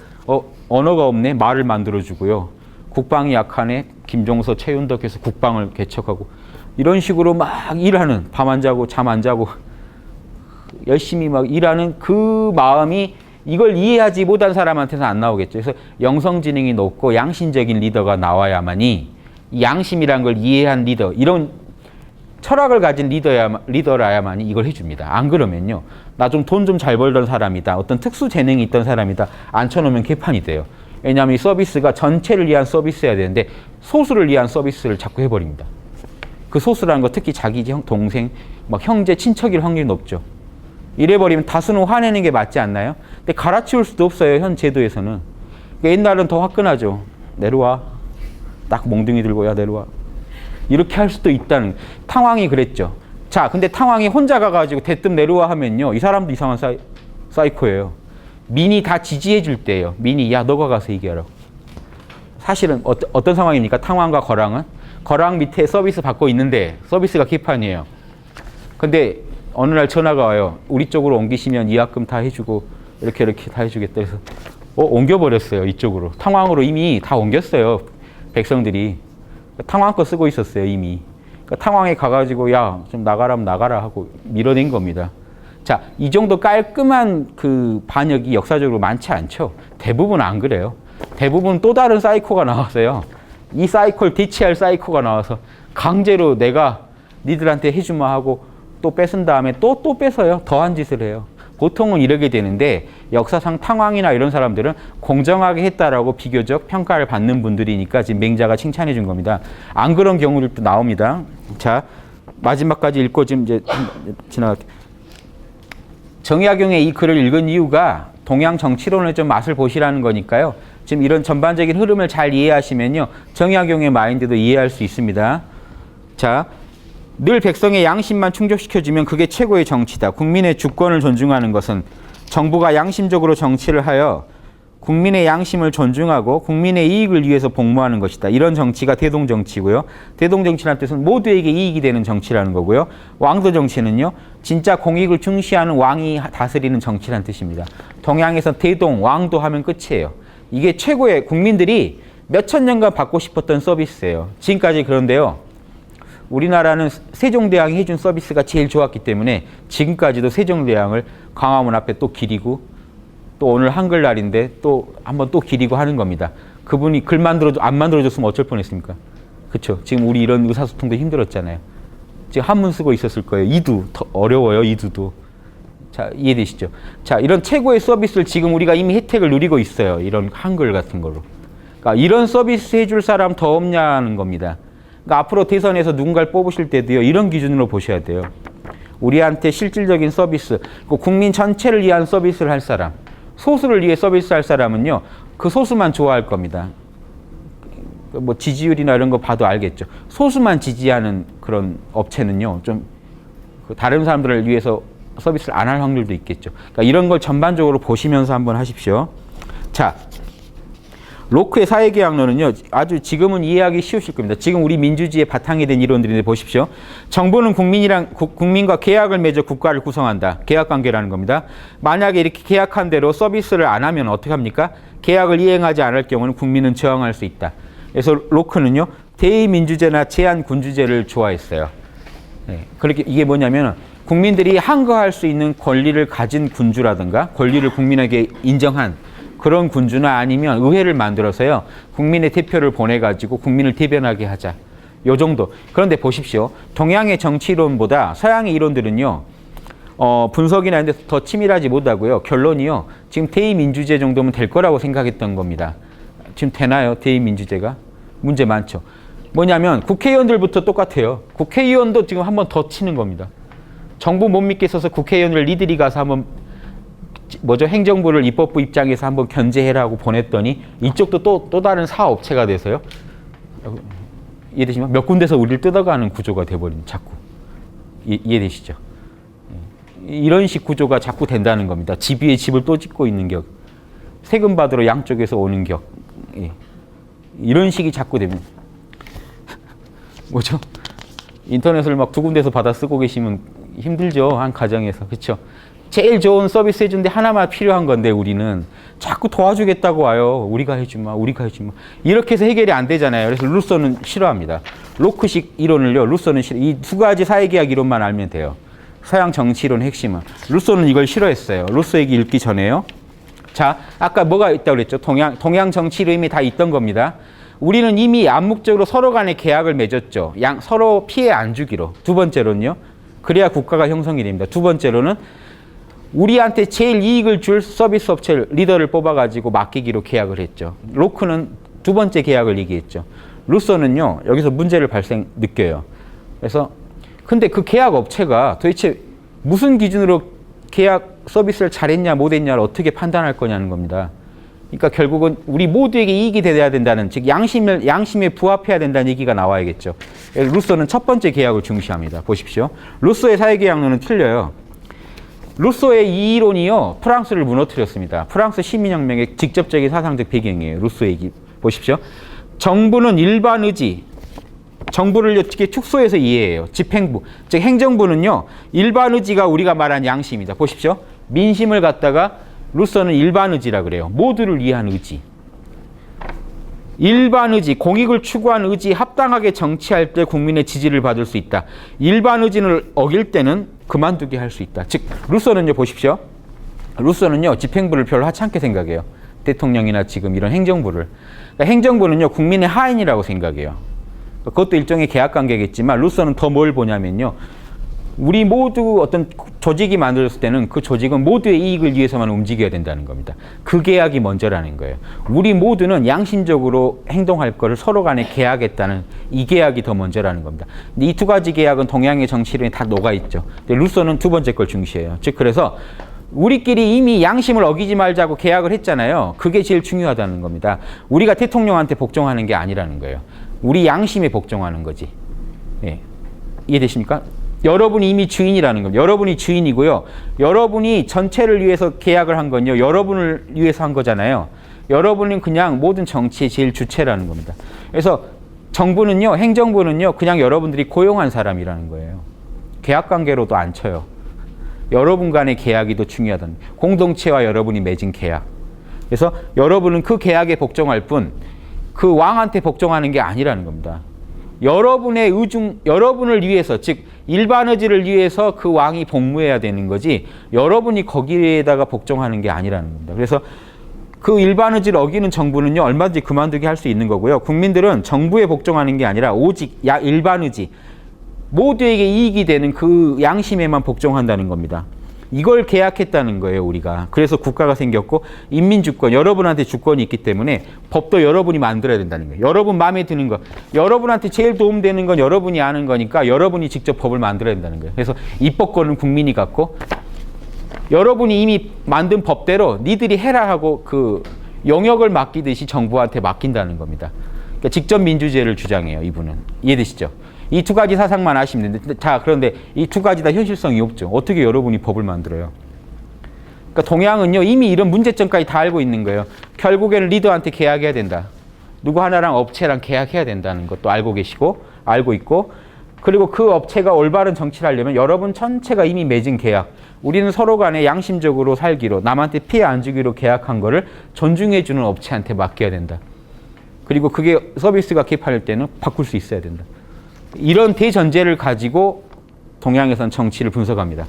언어가 없네. 말을 만들어주고요. 국방이 약하네. 김종서, 최윤덕해서 국방을 개척하고 이런 식으로 막 일하는 밤 안 자고 잠 안 자고 열심히 막 일하는 그 마음이 이걸 이해하지 못한 사람한테는 안 나오겠죠. 그래서 영성지능이 높고 양심적인 리더가 나와야만이 이 양심이란 걸 이해한 리더, 이런 철학을 가진 리더라야만이 이걸 해줍니다. 안 그러면요. 나 좀 돈 좀 잘 벌던 사람이다. 어떤 특수 재능이 있던 사람이다. 앉혀놓으면 개판이 돼요. 왜냐하면 이 서비스가 전체를 위한 서비스여야 되는데 소수를 위한 서비스를 자꾸 해버립니다. 그 소수라는 거 특히 자기 동생, 막 형제, 친척일 확률이 높죠. 이래버리면 다수는 화내는 게 맞지 않나요? 근데 갈아치울 수도 없어요. 현 제도에서는. 그러니까 옛날은 더 화끈하죠. 내려와. 딱 몽둥이 들고 야 내려와. 이렇게 할 수도 있다는. 탕왕이 그랬죠. 자, 근데 탕왕이 혼자 가가지고 대뜸 내려와 하면요. 이 사람도 이상한 사이코예요. 민이 다 지지해 줄 때예요. 민이 야 너가 가서 얘기하라고. 사실은 어떤 상황입니까? 탕왕과 거랑은? 거랑 밑에 서비스 받고 있는데 서비스가 개판이에요. 근데 어느 날 전화가 와요. 우리 쪽으로 옮기시면 이학금 다 해주고 이렇게 다 해주겠다. 그래서 옮겨버렸어요. 이쪽으로. 탕왕으로 이미 다 옮겼어요. 백성들이. 탕왕 거 쓰고 있었어요. 이미. 그러니까 탕왕에 가가지고 야 좀 나가라면 나가라 하고 밀어낸 겁니다. 자, 이 정도 깔끔한 그 반역이 역사적으로 많지 않죠. 대부분 안 그래요. 대부분 또 다른 사이코가 나왔어요. 이 사이코를 대체할 사이코가 나와서 강제로 내가 니들한테 해주마 하고 또 뺏은 다음에 또 뺏어요. 더한 짓을 해요. 보통은 이러게 되는데 역사상 탕왕이나 이런 사람들은 공정하게 했다라고 비교적 평가를 받는 분들이니까 지금 맹자가 칭찬해 준 겁니다. 안 그런 경우들도 나옵니다. 자, 마지막까지 읽고 지금 이제 지나갈게요. 정약용의 이 글을 읽은 이유가 동양 정치론의 좀 맛을 보시라는 거니까요. 지금 이런 전반적인 흐름을 잘 이해하시면요. 정약용의 마인드도 이해할 수 있습니다. 자, 늘 백성의 양심만 충족시켜주면 그게 최고의 정치다. 국민의 주권을 존중하는 것은 정부가 양심적으로 정치를 하여 국민의 양심을 존중하고 국민의 이익을 위해서 복무하는 것이다. 이런 정치가 대동정치고요. 대동정치라는 뜻은 모두에게 이익이 되는 정치라는 거고요. 왕도 정치는요. 진짜 공익을 중시하는 왕이 다스리는 정치라는 뜻입니다. 동양에서 대동, 왕도 하면 끝이에요. 이게 최고의 국민들이 몇천 년간 받고 싶었던 서비스예요. 지금까지 그런데요. 우리나라는 세종대왕이 해준 서비스가 제일 좋았기 때문에 지금까지도 세종대왕을 광화문 앞에 또 기리고 또 오늘 한글날인데 또 한번 또 기리고 하는 겁니다. 그분이 글 안 만들어줬으면 어쩔 뻔했습니까? 그렇죠. 지금 우리 이런 의사소통도 힘들었잖아요. 지금 한문 쓰고 있었을 거예요. 이두 더 어려워요. 이두도. 자, 이해되시죠? 자, 이런 최고의 서비스를 지금 우리가 이미 혜택을 누리고 있어요. 이런 한글 같은 걸로. 그러니까 이런 서비스 해줄 사람 더 없냐는 겁니다. 그러니까 앞으로 대선에서 누군가를 뽑으실 때도요. 이런 기준으로 보셔야 돼요. 우리한테 실질적인 서비스, 국민 전체를 위한 서비스를 할 사람, 소수를 위해 서비스할 사람은요. 그 소수만 좋아할 겁니다. 뭐 지지율이나 이런 거 봐도 알겠죠. 소수만 지지하는 그런 업체는요. 좀 다른 사람들을 위해서 서비스를 안 할 확률도 있겠죠. 그러니까 이런 걸 전반적으로 보시면서 한번 하십시오. 자, 로크의 사회계약론은요. 아주 지금은 이해하기 쉬우실 겁니다. 지금 우리 민주주의의 바탕이 된 이론들인데 보십시오. 정부는 국민과 계약을 맺어 국가를 구성한다. 계약관계라는 겁니다. 만약에 이렇게 계약한 대로 서비스를 안 하면 어떻게 합니까? 계약을 이행하지 않을 경우는 국민은 저항할 수 있다. 그래서 로크는요. 대의민주제나 제한군주제를 좋아했어요. 네, 그렇게 이게 뭐냐면 국민들이 항거할 수 있는 권리를 가진 군주라든가 권리를 국민에게 인정한 그런 군주나 아니면 의회를 만들어서요. 국민의 대표를 보내가지고 국민을 대변하게 하자. 요 정도. 그런데 보십시오. 동양의 정치론보다 서양의 이론들은요. 분석이나 이런 데서 더 치밀하지 못하고요. 결론이요. 지금 대의민주제 정도면 될 거라고 생각했던 겁니다. 지금 되나요? 대의민주제가? 문제 많죠. 뭐냐면 국회의원들부터 똑같아요. 국회의원도 지금 한번 더 치는 겁니다. 정부 못 믿겠어서 국회의원을 니들이 가서 한번 행정부를 입법부 입장에서 한번 견제해라고 보냈더니 이쪽도 또 다른 사업체가 돼서요. 이해되시면 몇 군데서 우리를 뜯어가는 구조가 돼버린 자꾸. 이해되시죠? 이런 식 구조가 자꾸 된다는 겁니다. 집 위에 집을 또 짓고 있는 격. 세금 받으러 양쪽에서 오는 격. 이런 식이 자꾸 되면 뭐죠? 인터넷을 막 두 군데서 받아 쓰고 계시면 힘들죠. 한 가정에서. 그렇죠? 제일 좋은 서비스 해준데 하나만 필요한 건데 우리는 자꾸 도와주겠다고 와요. 우리가 해주마. 이렇게 해서 해결이 안 되잖아요. 그래서 루소는 싫어합니다. 로크식 이론을요. 루소는 싫어. 이 두 가지 사회계약 이론만 알면 돼요. 서양 정치이론 핵심은. 루소는 이걸 싫어했어요. 루소 얘기 읽기 전에요. 자, 아까 뭐가 있다고 그랬죠? 동양 정치 이론이 다 있던 겁니다. 우리는 이미 암묵적으로 서로 간에 계약을 맺었죠. 서로 피해 안 주기로. 두 번째로는요. 그래야 국가가 형성이 됩니다. 두 번째로는 우리한테 제일 이익을 줄 서비스 업체 리더를 뽑아가지고 맡기기로 계약을 했죠. 로크는 두 번째 계약을 얘기했죠. 루소는요. 여기서 문제를 느껴요. 그래서 근데 그 계약 업체가 도대체 무슨 기준으로 계약 서비스를 잘했냐 못했냐를 어떻게 판단할 거냐는 겁니다. 그러니까 결국은 우리 모두에게 이익이 돼야 된다는, 즉 양심에 부합해야 된다는 얘기가 나와야겠죠. 루소는 첫 번째 계약을 중시합니다. 보십시오. 루소의 사회계약론은 틀려요. 루소의 이 이론이요. 프랑스를 무너뜨렸습니다. 프랑스 시민혁명의 직접적인 사상적 배경이에요. 루소의 얘기 보십시오. 정부는 일반 의지, 정부를 어떻게 축소해서 이해해요. 집행부, 즉 행정부는요. 일반 의지가 우리가 말한 양심이다. 보십시오. 민심을 갖다가 루소는 일반 의지라 그래요. 모두를 위한 의지. 일반 의지, 공익을 추구한 의지, 합당하게 정치할 때 국민의 지지를 받을 수 있다. 일반 의지를 어길 때는 그만두게 할 수 있다. 즉 루소는요. 보십시오. 루소는요. 집행부를 별로 하찮게 생각해요. 대통령이나 지금 이런 행정부를. 그러니까 행정부는요. 국민의 하인이라고 생각해요. 그것도 일종의 계약관계겠지만 루소는 더 뭘 보냐면요. 우리 모두 어떤 조직이 만들어졌을 때는 그 조직은 모두의 이익을 위해서만 움직여야 된다는 겁니다. 그 계약이 먼저라는 거예요. 우리 모두는 양심적으로 행동할 거를 서로 간에 계약했다는 이 계약이 더 먼저라는 겁니다. 이 두 가지 계약은 동양의 정치론에 다 녹아있죠. 근데 루소는 두 번째 걸 중시해요. 즉 그래서 우리끼리 이미 양심을 어기지 말자고 계약을 했잖아요. 그게 제일 중요하다는 겁니다. 우리가 대통령한테 복종하는 게 아니라는 거예요. 우리 양심에 복종하는 거지. 예. 이해되십니까? 여러분이 이미 주인이라는 겁니다. 여러분이 주인이고요. 여러분이 전체를 위해서 계약을 한 건요. 여러분을 위해서 한 거잖아요. 여러분은 그냥 모든 정치의 제일 주체라는 겁니다. 그래서 정부는요, 행정부는요, 그냥 여러분들이 고용한 사람이라는 거예요. 계약관계로도 안 쳐요. 여러분 간의 계약이 더 중요하다는 거예요. 공동체와 여러분이 맺은 계약. 그래서 여러분은 그 계약에 복종할 뿐, 그 왕한테 복종하는 게 아니라는 겁니다. 여러분의 여러분을 위해서, 즉 일반 의지를 위해서 그 왕이 복무해야 되는 거지 여러분이 거기에다가 복종하는 게 아니라는 겁니다. 그래서 그 일반 의지를 어기는 정부는요, 얼마든지 그만두게 할 수 있는 거고요. 국민들은 정부에 복종하는 게 아니라 오직 일반 의지, 모두에게 이익이 되는 그 양심에만 복종한다는 겁니다. 이걸 계약했다는 거예요, 우리가. 그래서 국가가 생겼고 인민주권, 여러분한테 주권이 있기 때문에 법도 여러분이 만들어야 된다는 거예요. 여러분 마음에 드는 거, 여러분한테 제일 도움되는 건 여러분이 아는 거니까 여러분이 직접 법을 만들어야 된다는 거예요. 그래서 입법권은 국민이 갖고 여러분이 이미 만든 법대로 니들이 해라 하고 그 영역을 맡기듯이 정부한테 맡긴다는 겁니다. 그러니까 직접 민주주의를 주장해요, 이분은. 이해되시죠? 이 두 가지 사상만 아시면 되는데, 자, 그런데 이 두 가지 다 현실성이 없죠. 어떻게 여러분이 법을 만들어요? 그러니까 동양은요, 이미 이런 문제점까지 다 알고 있는 거예요. 결국에는 리더한테 계약해야 된다. 누구 하나랑 업체랑 계약해야 된다는 것도 알고 있고, 그리고 그 업체가 올바른 정치를 하려면 여러분 전체가 이미 맺은 계약, 우리는 서로 간에 양심적으로 살기로, 남한테 피해 안 주기로 계약한 거를 존중해주는 업체한테 맡겨야 된다. 그리고 그게 서비스가 개판일 때는 바꿀 수 있어야 된다. 이런 대전제를 가지고 동양에서는 정치를 분석합니다.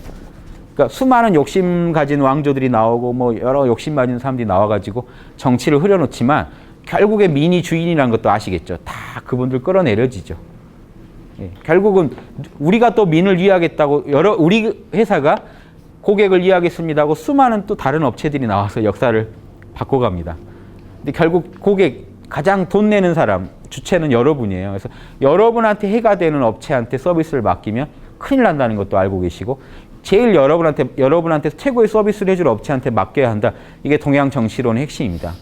그러니까 수많은 욕심 가진 왕조들이 나오고 뭐 여러 욕심 가진 사람들이 나와가지고 정치를 흐려놓지만 결국에 민이 주인이라는 것도 아시겠죠. 다 그분들 끌어내려지죠. 예, 결국은 우리가 또 민을 위하겠다고 우리 회사가 고객을 이해하겠습니다 하고 수많은 또 다른 업체들이 나와서 역사를 바꿔갑니다. 근데 결국 고객, 가장 돈 내는 사람, 주체는 여러분이에요. 그래서 여러분한테 해가 되는 업체한테 서비스를 맡기면 큰일 난다는 것도 알고 계시고, 제일 여러분한테 최고의 서비스를 해줄 업체한테 맡겨야 한다. 이게 동양 정치론의 핵심입니다.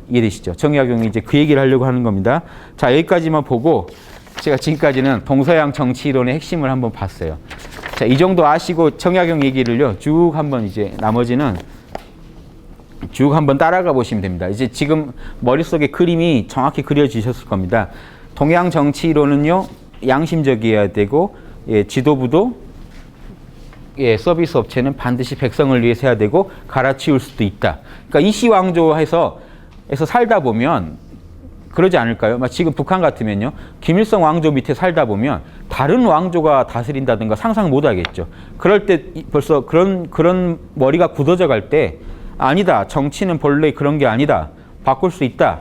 이해되시죠? 정약용이 이제 그 얘기를 하려고 하는 겁니다. 자, 여기까지만 보고 제가 지금까지는 동서양 정치론의 핵심을 한번 봤어요. 자, 이 정도 아시고 정약용 얘기를요, 쭉 한번 이제 나머지는 쭉 한번 따라가 보시면 됩니다. 이제 지금 머릿속에 그림이 정확히 그려지셨을 겁니다. 동양 정치론은요, 양심적이어야 되고, 예, 지도부도, 예, 서비스 업체는 반드시 백성을 위해서 해야 되고, 갈아치울 수도 있다. 그러니까 이시왕조에서 살다 보면, 그러지 않을까요? 지금 북한 같으면요, 김일성 왕조 밑에 살다 보면 다른 왕조가 다스린다든가 상상 못 하겠죠. 그럴 때 벌써 그런 머리가 굳어져 갈 때, 아니다, 정치는 본래 그런 게 아니다, 바꿀 수 있다.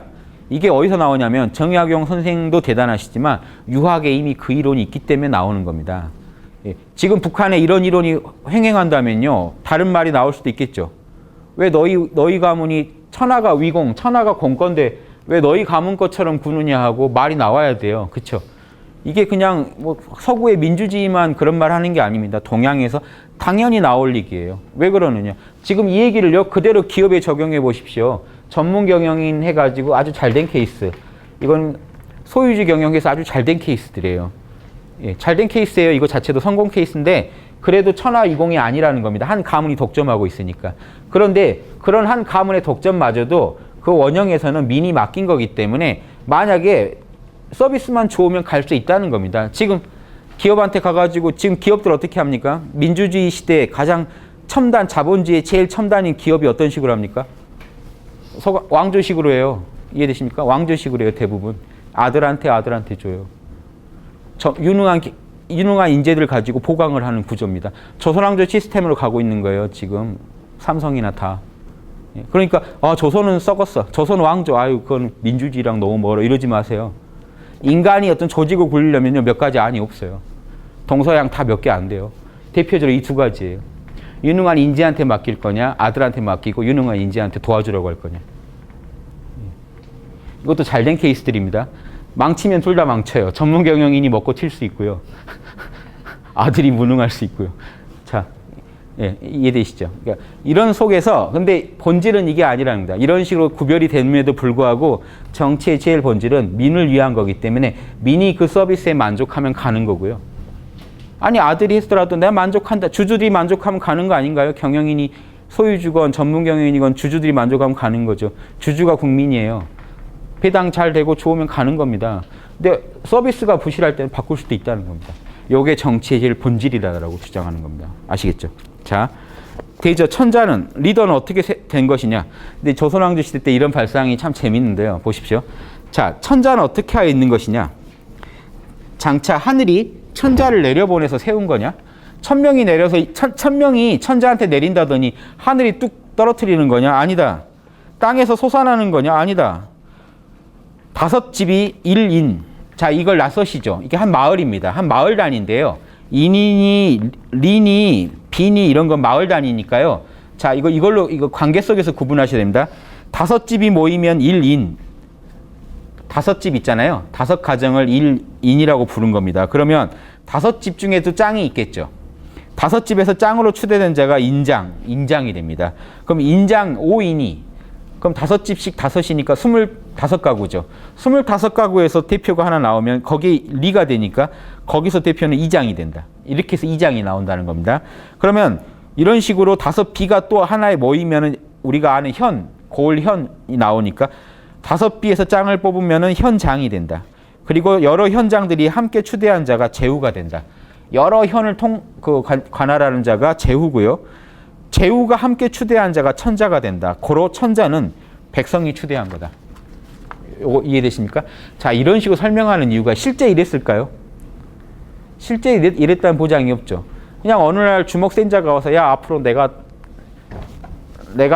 이게 어디서 나오냐면 정약용 선생도 대단하시지만 유학에 이미 그 이론이 있기 때문에 나오는 겁니다. 예, 지금 북한에 이런 이론이 횡행한다면요, 다른 말이 나올 수도 있겠죠. 왜 너희 가문이 천하가 위공, 천하가 공건데 왜 너희 가문 것처럼 구느냐 하고 말이 나와야 돼요. 그렇죠? 이게 그냥 뭐 서구의 민주주의만 그런 말 하는 게 아닙니다. 동양에서 당연히 나올 얘기예요. 왜 그러느냐? 지금 이 얘기를요, 그대로 기업에 적용해 보십시오. 전문 경영인 해가지고 아주 잘된 케이스. 이건 소유주 경영에서 아주 잘된 케이스들이에요. 예, 잘된 케이스예요. 이거 자체도 성공 케이스인데 그래도 천하위공이 아니라는 겁니다. 한 가문이 독점하고 있으니까. 그런데 그런 한 가문의 독점마저도 그 원형에서는 민이 맡긴 거기 때문에 만약에 서비스만 좋으면 갈 수 있다는 겁니다. 지금 기업한테 가가지고 지금 기업들 어떻게 합니까? 민주주의 시대에 가장 첨단, 자본주의의 제일 첨단인 기업이 어떤 식으로 합니까? 왕조식으로 해요. 이해되십니까? 왕조식으로 해요, 대부분. 아들한테 줘요. 유능한 인재들 가지고 보강을 하는 구조입니다. 조선왕조 시스템으로 가고 있는 거예요, 지금. 삼성이나 다. 그러니까 조선은 썩었어. 조선 왕조, 그건 민주주의랑 너무 멀어. 이러지 마세요. 인간이 어떤 조직을 굴리려면요, 몇 가지 안이 없어요. 동서양 다 몇 개 안 돼요. 대표적으로 이 두 가지예요. 유능한 인재한테 맡길 거냐, 아들한테 맡기고 유능한 인재한테 도와주려고 할 거냐. 이것도 잘된 케이스들입니다. 망치면 둘 다 망쳐요. 전문 경영인이 먹고 튈 수 있고요. 아들이 무능할 수 있고요. 자, 예, 이해되시죠? 그러니까 이런 속에서 근데 본질은 이게 아니라는 겁니다. 이런 식으로 구별이 됨에도 불구하고 정치의 제일 본질은 민을 위한 거기 때문에 민이 그 서비스에 만족하면 가는 거고요. 아니 아들이 했더라도 내가 만족한다. 주주들이 만족하면 가는 거 아닌가요? 경영인이 소유주건 전문 경영인이건 주주들이 만족하면 가는 거죠. 주주가 국민이에요. 배당 잘 되고 좋으면 가는 겁니다. 근데 서비스가 부실할 때는 바꿀 수도 있다는 겁니다. 요게 정치의 제일 본질이라고 주장하는 겁니다. 아시겠죠? 자, 대저 천자는 리더는 어떻게 된 것이냐? 근데 조선왕조 시대 때 이런 발상이 참 재밌는데요. 보십시오. 자, 천자는 어떻게 하여 있는 것이냐? 장차 하늘이 천자를 내려보내서 세운 거냐? 천명이 내려서 천명이 천자한테 내린다더니 하늘이 뚝 떨어뜨리는 거냐? 아니다. 땅에서 솟아나는 거냐? 아니다. 다섯 집이 일인. 자, 이걸 낯서시죠? 이게 한 마을입니다. 한 마을 단위인데요. 인이니, 린이, 빈이 이런 건 마을 단위니까요. 자, 이거 관계 속에서 구분하셔야 됩니다. 다섯 집이 모이면 일인. 다섯 집 있잖아요. 다섯 가정을 일인이라고 부른 겁니다. 그러면 다섯 집 중에도 짱이 있겠죠. 다섯 집에서 짱으로 추대된 자가 인장이 됩니다. 그럼 인장 5인이 그럼 다섯 집씩 다섯이니까 25가구죠. 25가구에서 대표가 하나 나오면 거기 리가 되니까 거기서 대표는 2장이 된다. 이렇게 해서 2장이 나온다는 겁니다. 그러면 이런 식으로 다섯 비가 또 하나에 모이면은 우리가 아는 고을현이 나오니까 다섯 비에서 짱을 뽑으면은 현장이 된다. 그리고 여러 현장들이 함께 추대한 자가 제후가 된다. 여러 현을 관할하는 자가 제후고요. 제후가 함께 추대한 자가 천자가 된다. 고로 천자는 백성이 추대한 거다. 이거 이해되십니까? 자, 이런 식으로 설명하는 이유가 실제 이랬을까요? 실제 이랬다는 보장이 없죠. 그냥 어느 날 주먹 센 자가 와서 야 앞으로 내가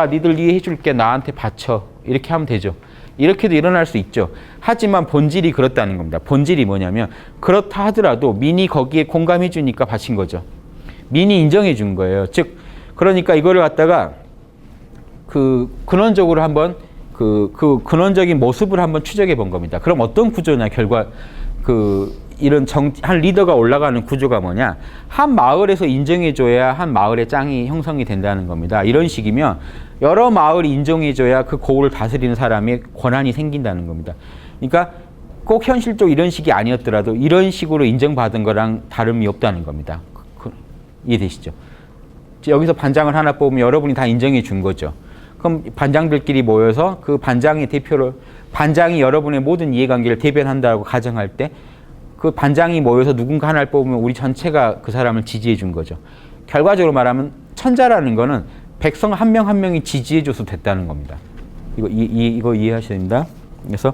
니들 이해해 줄게 나한테 바쳐 이렇게 하면 되죠. 이렇게도 일어날 수 있죠. 하지만 본질이 그렇다는 겁니다. 본질이 뭐냐면 그렇다 하더라도 민이 거기에 공감해 주니까 바친 거죠. 민이 인정해 준 거예요. 즉 그러니까 이거를 갖다가 그 근원적으로 한번 그 근원적인 모습을 한번 추적해 본 겁니다. 그럼 어떤 구조냐 결과 이런 한 리더가 올라가는 구조가 뭐냐? 한 마을에서 인정해 줘야 한 마을의 짱이 형성이 된다는 겁니다. 이런 식이면 여러 마을이 인정해 줘야 그 고을을 다스리는 사람의 권한이 생긴다는 겁니다. 그러니까 꼭 현실적으로 이런 식이 아니었더라도 이런 식으로 인정받은 거랑 다름이 없다는 겁니다. 이해되시죠? 여기서 반장을 하나 뽑으면 여러분이 다 인정해 준 거죠. 그럼 반장들끼리 모여서 그 반장의 대표를 반장이 여러분의 모든 이해관계를 대변한다고 가정할 때 그 반장이 모여서 누군가 하나를 뽑으면 우리 전체가 그 사람을 지지해 준 거죠. 결과적으로 말하면 천자라는 거는 백성 한 명 한 명이 지지해 줘서 됐다는 겁니다. 이거 이해하셔야 됩니다. 그래서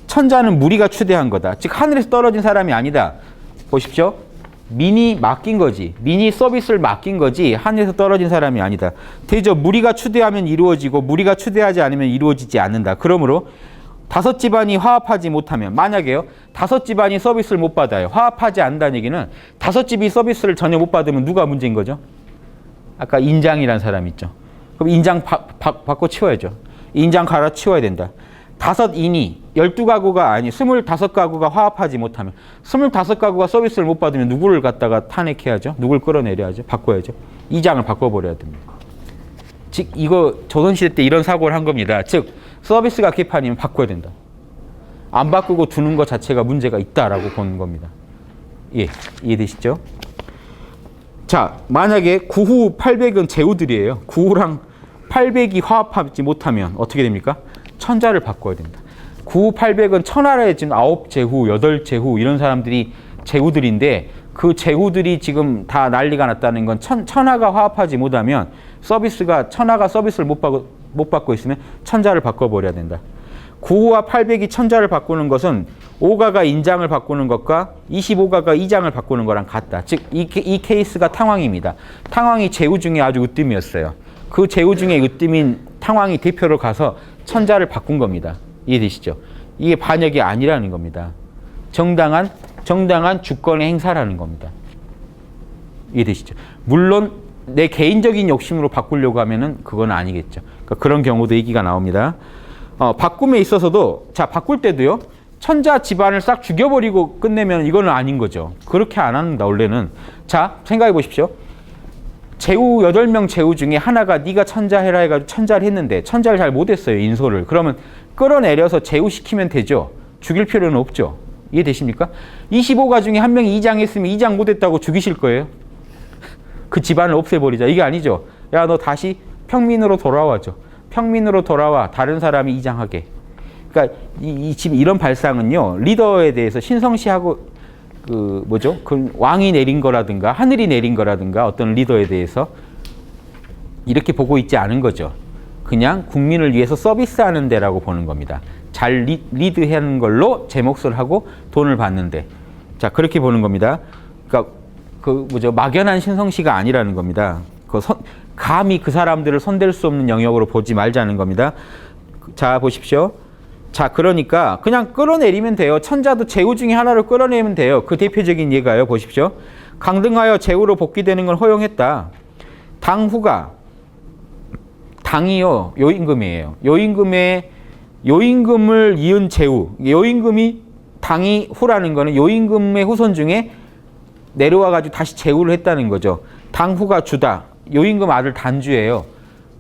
천자는 무리가 추대한 거다. 즉 하늘에서 떨어진 사람이 아니다. 보십시오. 민이 맡긴 거지. 민이 서비스를 맡긴 거지 하늘에서 떨어진 사람이 아니다. 대저 무리가 추대하면 이루어지고 무리가 추대하지 않으면 이루어지지 않는다. 그러므로 다섯 집안이 화합하지 못하면 만약에요. 다섯 집안이 서비스를 못 받아요. 화합하지 않는다는 얘기는 다섯 집이 서비스를 전혀 못 받으면 누가 문제인 거죠? 아까 인장이라는 사람 있죠. 그럼 인장 바꿔 치워야죠. 인장 갈아 치워야 된다. 다섯 인이 12가구가 아니 25가구가 화합하지 못하면 25가구가 서비스를 못 받으면 누구를 갖다가 탄핵해야죠? 누굴 끌어내려야죠? 바꿔야죠. 이장을 바꿔버려야 됩니다. 즉 이거 조선시대 때 이런 사고를 한 겁니다. 즉 서비스가 개판이면 바꿔야 된다. 안 바꾸고 두는 것 자체가 문제가 있다라고 보는 겁니다. 예, 이해되시죠? 자, 만약에 9후 800은 제후들이에요. 9후랑 800이 화합하지 못하면 어떻게 됩니까? 천자를 바꿔야 된다. 9후 800은 천하에 지금 9제후, 8제후 이런 사람들이 제후들인데 그 제후들이 지금 다 난리가 났다는 건 천하가 화합하지 못하면 천하가 서비스를 못 받고 있으면 천자를 바꿔버려야 된다. 9후와 800이 천자를 바꾸는 것은 5가가 인장을 바꾸는 것과 25가가 이장을 바꾸는 거랑 같다. 즉 이 케이스가 탕왕입니다. 탕왕이 제후 중에 아주 으뜸이었어요. 그 제후 중에 으뜸인 탕왕이 대표로 가서 천자를 바꾼 겁니다. 이해되시죠? 이게 반역이 아니라는 겁니다. 정당한 주권의 행사라는 겁니다. 이해되시죠? 물론 내 개인적인 욕심으로 바꾸려고 하면은 그건 아니겠죠. 그러니까 그런 경우도 얘기가 나옵니다. 바꿈에 있어서도 자 바꿀 때도요. 천자 집안을 싹 죽여버리고 끝내면 이거는 아닌 거죠. 그렇게 안 한다 원래는. 자 생각해 보십시오. 제후 8명 제후 중에 하나가 네가 천자해라 해가지고 천자를 했는데 천자를 잘 못했어요. 인소를. 그러면 끌어내려서 제후시키면 되죠. 죽일 필요는 없죠. 이해되십니까? 25가 중에 한 명이 2장 했으면 2장 못했다고 죽이실 거예요? 그 집안을 없애버리자. 이게 아니죠. 야, 너 다시 평민으로 돌아와줘. 평민으로 돌아와. 다른 사람이 2장하게. 그러니까 지금 이런 발상은요. 리더에 대해서 신성시하고 그 왕이 내린 거라든가 하늘이 내린 거라든가 어떤 리더에 대해서 이렇게 보고 있지 않은 거죠. 그냥 국민을 위해서 서비스하는 데라고 보는 겁니다. 잘 리드하는 걸로 제 몫을 하고 돈을 받는데. 자, 그렇게 보는 겁니다. 그러니까 막연한 신성시가 아니라는 겁니다. 감히 그 사람들을 손댈 수 없는 영역으로 보지 말자는 겁니다. 자, 보십시오. 자, 그러니까 그냥 끌어내리면 돼요. 천자도 제후 중에 하나를 끌어내면 돼요. 그 대표적인 예가요. 보십시오. 강등하여 제후로 복귀되는 걸 허용했다. 당후가 당이요. 요임금이에요. 요임금을 이은 제후. 요임금이 당이 후라는 거는 요임금의 후손 중에 내려와 가지고 다시 제후를 했다는 거죠. 당후가 주다. 요임금 아들 단주예요.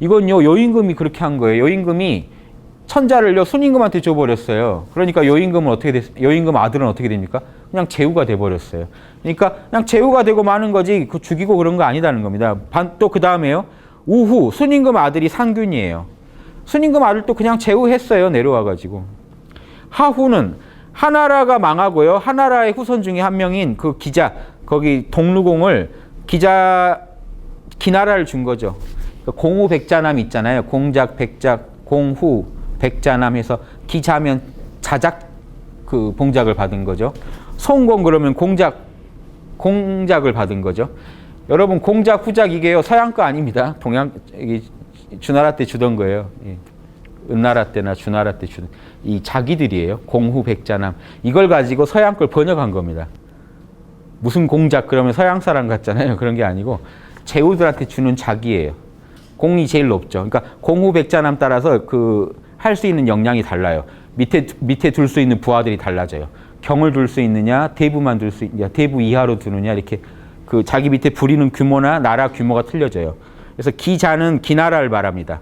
이건요. 요임금이 그렇게 한 거예요. 요임금이 천자를요 순임금한테 줘버렸어요. 그러니까 요임금은 요임금 아들은 어떻게 됩니까? 그냥 제후가 돼버렸어요. 그러니까 그냥 제후가 되고 마는 거지 그 죽이고 그런 거 아니다는 겁니다. 또 그 다음에요. 우후 순임금 아들이 상균이에요. 순임금 아들도 그냥 제후했어요. 내려와가지고. 하후는 하나라가 망하고요. 하나라의 후손 중에 한 명인 그 기자 거기 동루공을 기나라를 준 거죠. 공후 백자남 있잖아요. 공작 백작 공후 백자남 해서 기자면 자작 그 봉작을 받은 거죠. 송공 그러면 공작을 받은 거죠. 여러분 공작 후작 이게요 서양 거 아닙니다. 동양 주나라 때 주던 거예요. 은나라 때나 주나라 때 주던 이 자기들이에요. 공후 백자남 이걸 가지고 서양 걸 번역한 겁니다. 무슨 공작 그러면 서양 사람 같잖아요. 그런 게 아니고 제후들한테 주는 자기예요. 공이 제일 높죠. 그러니까 공후 백자남 따라서 할 수 있는 역량이 달라요. 밑에 둘 수 있는 부하들이 달라져요. 경을 둘 수 있느냐, 대부만 둘 수 있느냐, 대부 이하로 두느냐 이렇게 그 자기 밑에 부리는 규모나 나라 규모가 틀려져요. 그래서 기자는 기나라를 말합니다.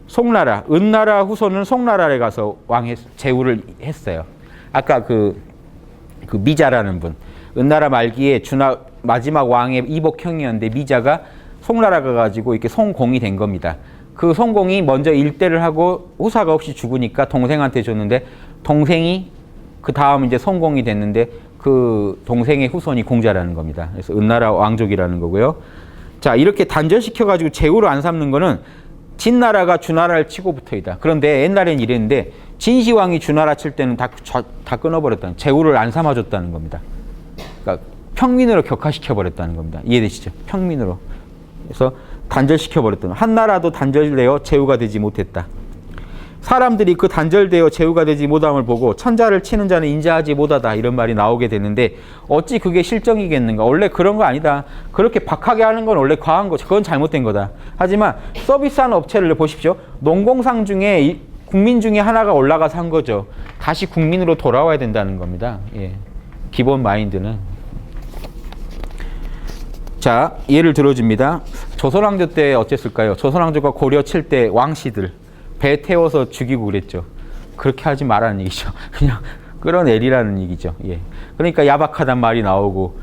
송나라, 은나라 후손은 송나라에 가서 제후를 했어요. 아까 그 미자라는 분, 은나라 말기에 마지막 왕의 이복형이었는데 미자가 송나라가 가지고 이렇게 송공이 된 겁니다. 그 송공이 먼저 일대를 하고 후사가 없이 죽으니까 동생한테 줬는데 동생이 그 다음 이제 송공이 됐는데 그 동생의 후손이 공자라는 겁니다. 그래서 은나라 왕족이라는 거고요. 자, 이렇게 단절시켜가지고 제후로 안 삼는 거는 진나라가 주나라를 치고부터이다. 그런데 옛날엔 이랬는데 진시황이 주나라 칠 때는 다 끊어버렸다는, 제후를 안 삼아줬다는 겁니다. 그러니까 평민으로 격화시켜버렸다는 겁니다. 이해되시죠? 평민으로. 그래서 단절시켜버렸던 한나라도 단절되어 제후가 되지 못했다. 사람들이 그 단절되어 제후가 되지 못함을 보고 천자를 치는 자는 인자하지 못하다 이런 말이 나오게 되는데 어찌 그게 실정이겠는가. 원래 그런 거 아니다. 그렇게 박하게 하는 건 원래 과한 거죠. 그건 잘못된 거다. 하지만 서비스하는 업체를 보십시오. 농공상 중에 국민 중에 하나가 올라가서 한 거죠. 다시 국민으로 돌아와야 된다는 겁니다. 예. 기본 마인드는. 자, 예를 들어줍니다. 조선왕조 때 어땠을까요? 조선왕조가 고려 칠 때 왕씨들 배 태워서 죽이고 그랬죠. 그렇게 하지 말라는 얘기죠. 그냥 끌어내리라는 얘기죠. 예. 그러니까 야박하단 말이 나오고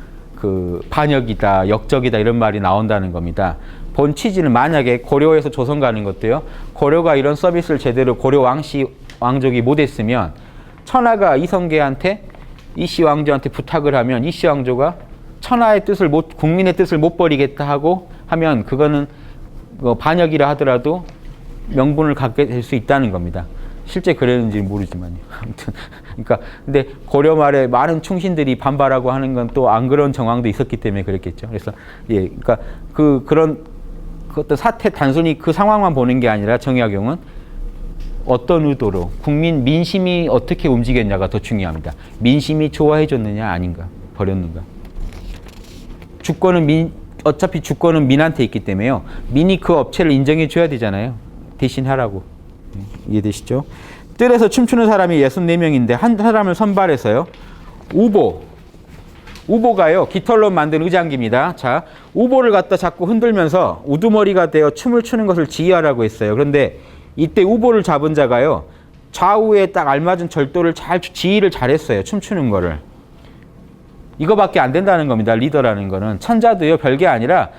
반역이다, 역적이다 이런 말이 나온다는 겁니다. 본 취지는 만약에 고려에서 조선 가는 것도요. 고려가 이런 서비스를 제대로 고려 왕족이 못했으면 천하가 이성계한테 이씨 왕조한테 부탁을 하면 이씨 왕조가 천하의 뜻을 국민의 뜻을 못 버리겠다 하고 하면 그거는 반역이라 하더라도 명분을 갖게 될 수 있다는 겁니다. 실제 그랬는지 모르지만요. 아무튼 그러니까 근데 고려 말에 많은 충신들이 반발하고 하는 건 또 안 그런 정황도 있었기 때문에 그랬겠죠. 그래서 예, 그러니까 그런 어떤 사태 단순히 그 상황만 보는 게 아니라 정약용은 어떤 의도로 민심이 어떻게 움직였냐가 더 중요합니다. 민심이 좋아해 줬느냐 아닌가 버렸는가. 어차피 주권은 민한테 있기 때문에요. 민이 그 업체를 인정해 줘야 되잖아요. 대신 하라고. 이해되시죠? 뜰에서 춤추는 사람이 64명인데 한 사람을 선발해서요. 우보가요, 깃털로 만든 의장기입니다. 자, 우보를 갖다 자꾸 흔들면서 우두머리가 되어 춤을 추는 것을 지휘하라고 했어요. 그런데 이때 우보를 잡은 자가요, 좌우에 딱 알맞은 절도를 지휘를 잘했어요. 춤추는 거를. 이거밖에 안 된다는 겁니다. 리더라는 거는. 천자도요, 별게 아니라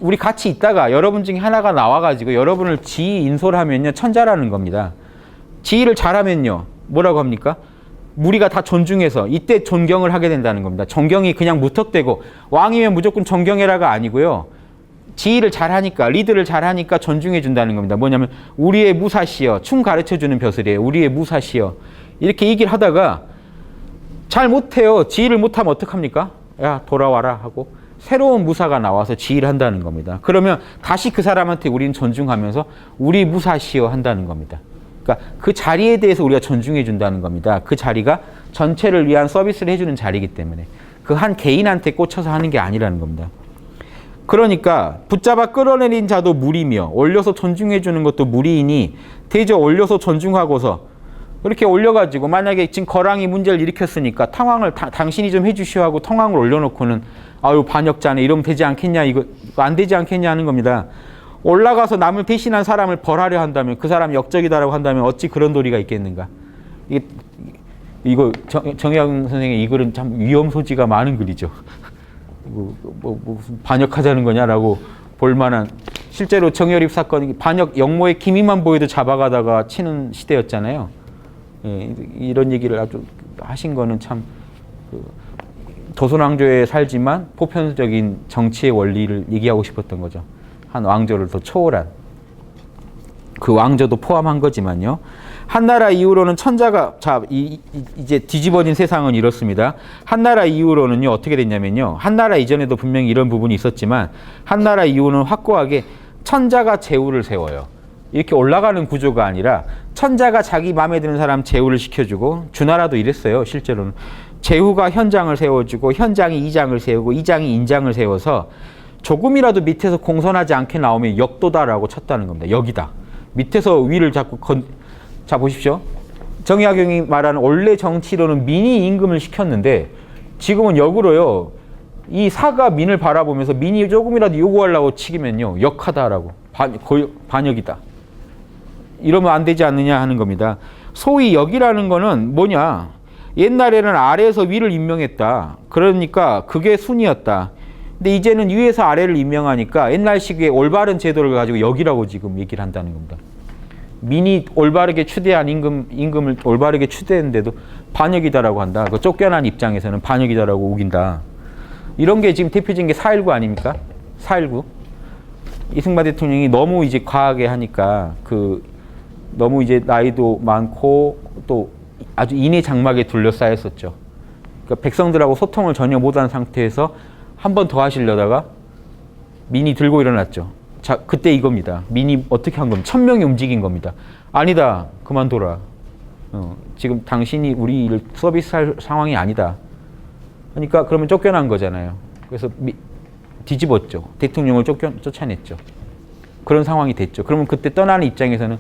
우리 같이 있다가 여러분 중에 하나가 나와가지고 여러분을 지휘 인솔 하면요, 천자라는 겁니다. 지휘를 잘하면요, 뭐라고 합니까? 우리가 다 존중해서 이때 존경을 하게 된다는 겁니다. 존경이 그냥 무턱대고 왕이면 무조건 존경해라가 아니고요. 지휘를 잘하니까, 리드를 잘하니까 존중해 준다는 겁니다. 뭐냐면 우리의 무사시여, 춤 가르쳐주는 벼슬이에요. 우리의 무사시여. 이렇게 얘기를 하다가 잘 못해요. 지휘를 못하면 어떡합니까? 야, 돌아와라 하고 새로운 무사가 나와서 지휘를 한다는 겁니다. 그러면 다시 그 사람한테 우리는 존중하면서 우리 무사시여 한다는 겁니다. 그러니까 그 자리에 대해서 우리가 존중해 준다는 겁니다. 그 자리가 전체를 위한 서비스를 해주는 자리이기 때문에 그 한 개인한테 꽂혀서 하는 게 아니라는 겁니다. 그러니까 붙잡아 끌어내린 자도 무리며 올려서 존중해 주는 것도 무리이니 대저 올려서 존중하고서 이렇게 올려가지고 만약에 지금 거랑이 문제를 일으켰으니까 탕황을 당신이 좀 해주시오 하고 탕황을 올려놓고는 아유 반역자네 이러면 되지 않겠냐, 이거 안 되지 않겠냐 하는 겁니다. 올라가서 남을 대신한 사람을 벌하려 한다면, 그 사람이 역적이다라고 한다면 어찌 그런 도리가 있겠는가. 이거 정혜영 선생의 이 글은 참 위험 소지가 많은 글이죠. 무슨 반역하자는 거냐라고 볼만한, 실제로 정여립 사건이 반역 역모의 기미만 보여도 잡아가다가 치는 시대였잖아요. 예, 이런 얘기를 아주 하신 거는 참 조선왕조에 살지만 보편적인 정치의 원리를 얘기하고 싶었던 거죠. 한 왕조를 더 초월한, 그 왕조도 포함한 거지만요. 한나라 이후로는 천자가, 이제 뒤집어진 세상은 이렇습니다. 한나라 이후로는요, 어떻게 됐냐면요. 한나라 이전에도 분명히 이런 부분이 있었지만 한나라 이후는 확고하게 천자가 제후를 세워요. 이렇게 올라가는 구조가 아니라 천자가 자기 마음에 드는 사람 제후를 시켜주고, 주나라도 이랬어요. 실제로는 제후가 현장을 세워주고 현장이 이장을 세우고 이장이 인장을 세워서 조금이라도 밑에서 공손하지 않게 나오면 역도다라고 쳤다는 겁니다. 역이다. 밑에서 위를 자꾸 자 보십시오. 정약용이 말하는 원래 정치로는 민이 임금을 시켰는데 지금은 역으로요. 이 사가 민을 바라보면서 민이 조금이라도 요구하려고 치기면요, 역하다라고, 반역이다. 이러면 안 되지 않느냐 하는 겁니다. 소위 역이라는 거는 뭐냐? 옛날에는 아래에서 위를 임명했다. 그러니까 그게 순이었다. 근데 이제는 위에서 아래를 임명하니까 옛날식의 올바른 제도를 가지고 역이라고 지금 얘기를 한다는 겁니다. 민이 올바르게 추대한 임금을 올바르게 추대했는데도 반역이다라고 한다. 그 쫓겨난 입장에서는 반역이다라고 우긴다. 이런 게 지금 대표적인 게 4.19 아닙니까? 4.19. 이승만 대통령이 너무 이제 과하게 하니까 너무 이제 나이도 많고 또 아주 인의 장막에 둘러싸였었죠. 그러니까 백성들하고 소통을 전혀 못한 상태에서 한 번 더 하시려다가 민이 들고 일어났죠. 자, 그때 이겁니다. 민이 어떻게 한 겁니까? 1000명이 움직인 겁니다. 아니다. 그만둬라. 지금 당신이 우리를 서비스할 상황이 아니다. 그러니까 그러면 쫓겨난 거잖아요. 그래서 뒤집었죠. 대통령을 쫓아냈죠. 그런 상황이 됐죠. 그러면 그때 떠나는 입장에서는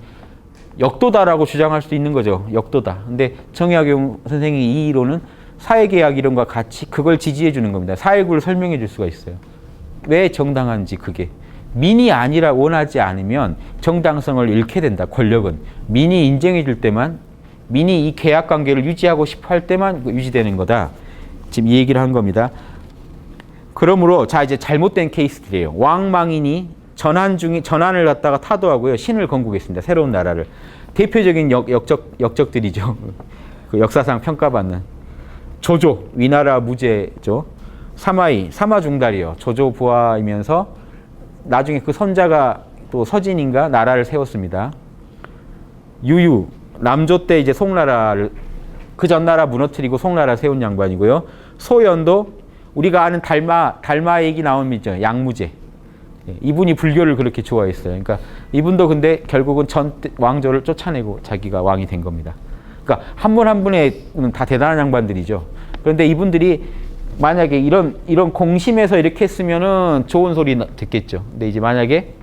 역도다라고 주장할 수 있는 거죠. 역도다. 근데 정약용 선생의 이 이론은 사회계약 이론과 같이 그걸 지지해 주는 겁니다. 4.19를 설명해 줄 수가 있어요. 왜 정당한지. 그게 민이 아니라 원하지 않으면 정당성을 잃게 된다. 권력은 민이 인정해 줄 때만, 민이 이 계약 관계를 유지하고 싶어 할 때만 유지되는 거다. 지금 이 얘기를 한 겁니다. 그러므로 자, 이제 잘못된 케이스들이에요. 왕망인이 전환을 갖다가 타도하고요, 신을 건국했습니다. 새로운 나라를. 대표적인 역적들이죠. 그 역사상 평가받는 조조, 위나라 무제죠. 사마이, 사마중달이요. 조조 부하이면서 나중에 그 손자가 또 서진인가 나라를 세웠습니다. 유유, 남조 때 이제 송나라를, 그 전나라 무너뜨리고 송나라 세운 양반이고요. 소연도 우리가 아는 달마 얘기 나온 있죠. 양무제. 이분이 불교를 그렇게 좋아했어요. 그러니까 이분도 근데 결국은 전 왕조를 쫓아내고 자기가 왕이 된 겁니다. 그러니까 한 분 한 분은 다 대단한 양반들이죠. 그런데 이분들이 만약에 이런 공심에서 이렇게 했으면은 좋은 소리 듣겠죠. 근데 이제 만약에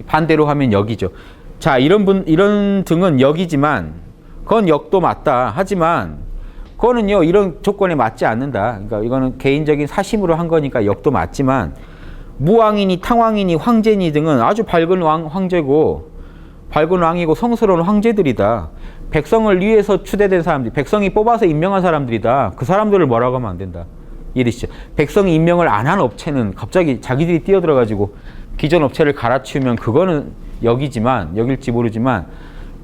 반대로 하면 역이죠. 자, 이런 등은 역이지만, 그건 역도 맞다. 하지만 그거는요, 이런 조건에 맞지 않는다. 그러니까 이거는 개인적인 사심으로 한 거니까 역도 맞지만, 무왕이니 탕왕이니 황제니 등은 아주 밝은 황제고, 밝은 왕이고 성스러운 황제들이다. 백성을 위해서 추대된 사람들, 백성이 뽑아서 임명한 사람들이다. 그 사람들을 뭐라고 하면 안 된다. 이해되시죠? 백성이 임명을 안 한 업체는 갑자기 자기들이 뛰어들어가지고 기존 업체를 갈아치우면 그거는 역일지 모르지만,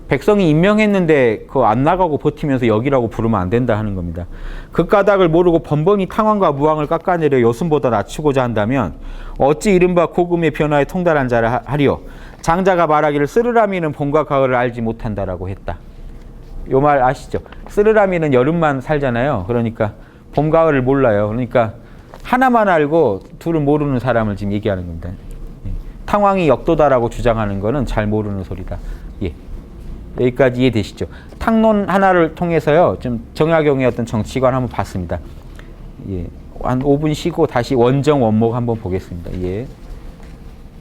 백성이 임명했는데 그거 안 나가고 버티면서 역이라고 부르면 안 된다 하는 겁니다. 그 까닭을 모르고 번번이 탕왕과 무왕을 깎아내려 여순보다 낮추고자 한다면 어찌 이른바 고금의 변화에 통달한 자를 하리요. 장자가 말하기를 쓰르라미는 봄과 가을을 알지 못한다라고 했다. 요 말 아시죠? 쓰르라미는 여름만 살잖아요. 그러니까 봄, 가을을 몰라요. 그러니까 하나만 알고 둘을 모르는 사람을 지금 얘기하는 겁니다. 탕왕이 역도다라고 주장하는 거는 잘 모르는 소리다. 예. 여기까지 이해되시죠? 탕론 하나를 통해서요, 좀 정약용의 어떤 정치관 한번 봤습니다. 예. 한 5분 쉬고 다시 원정 원목 한번 보겠습니다. 예.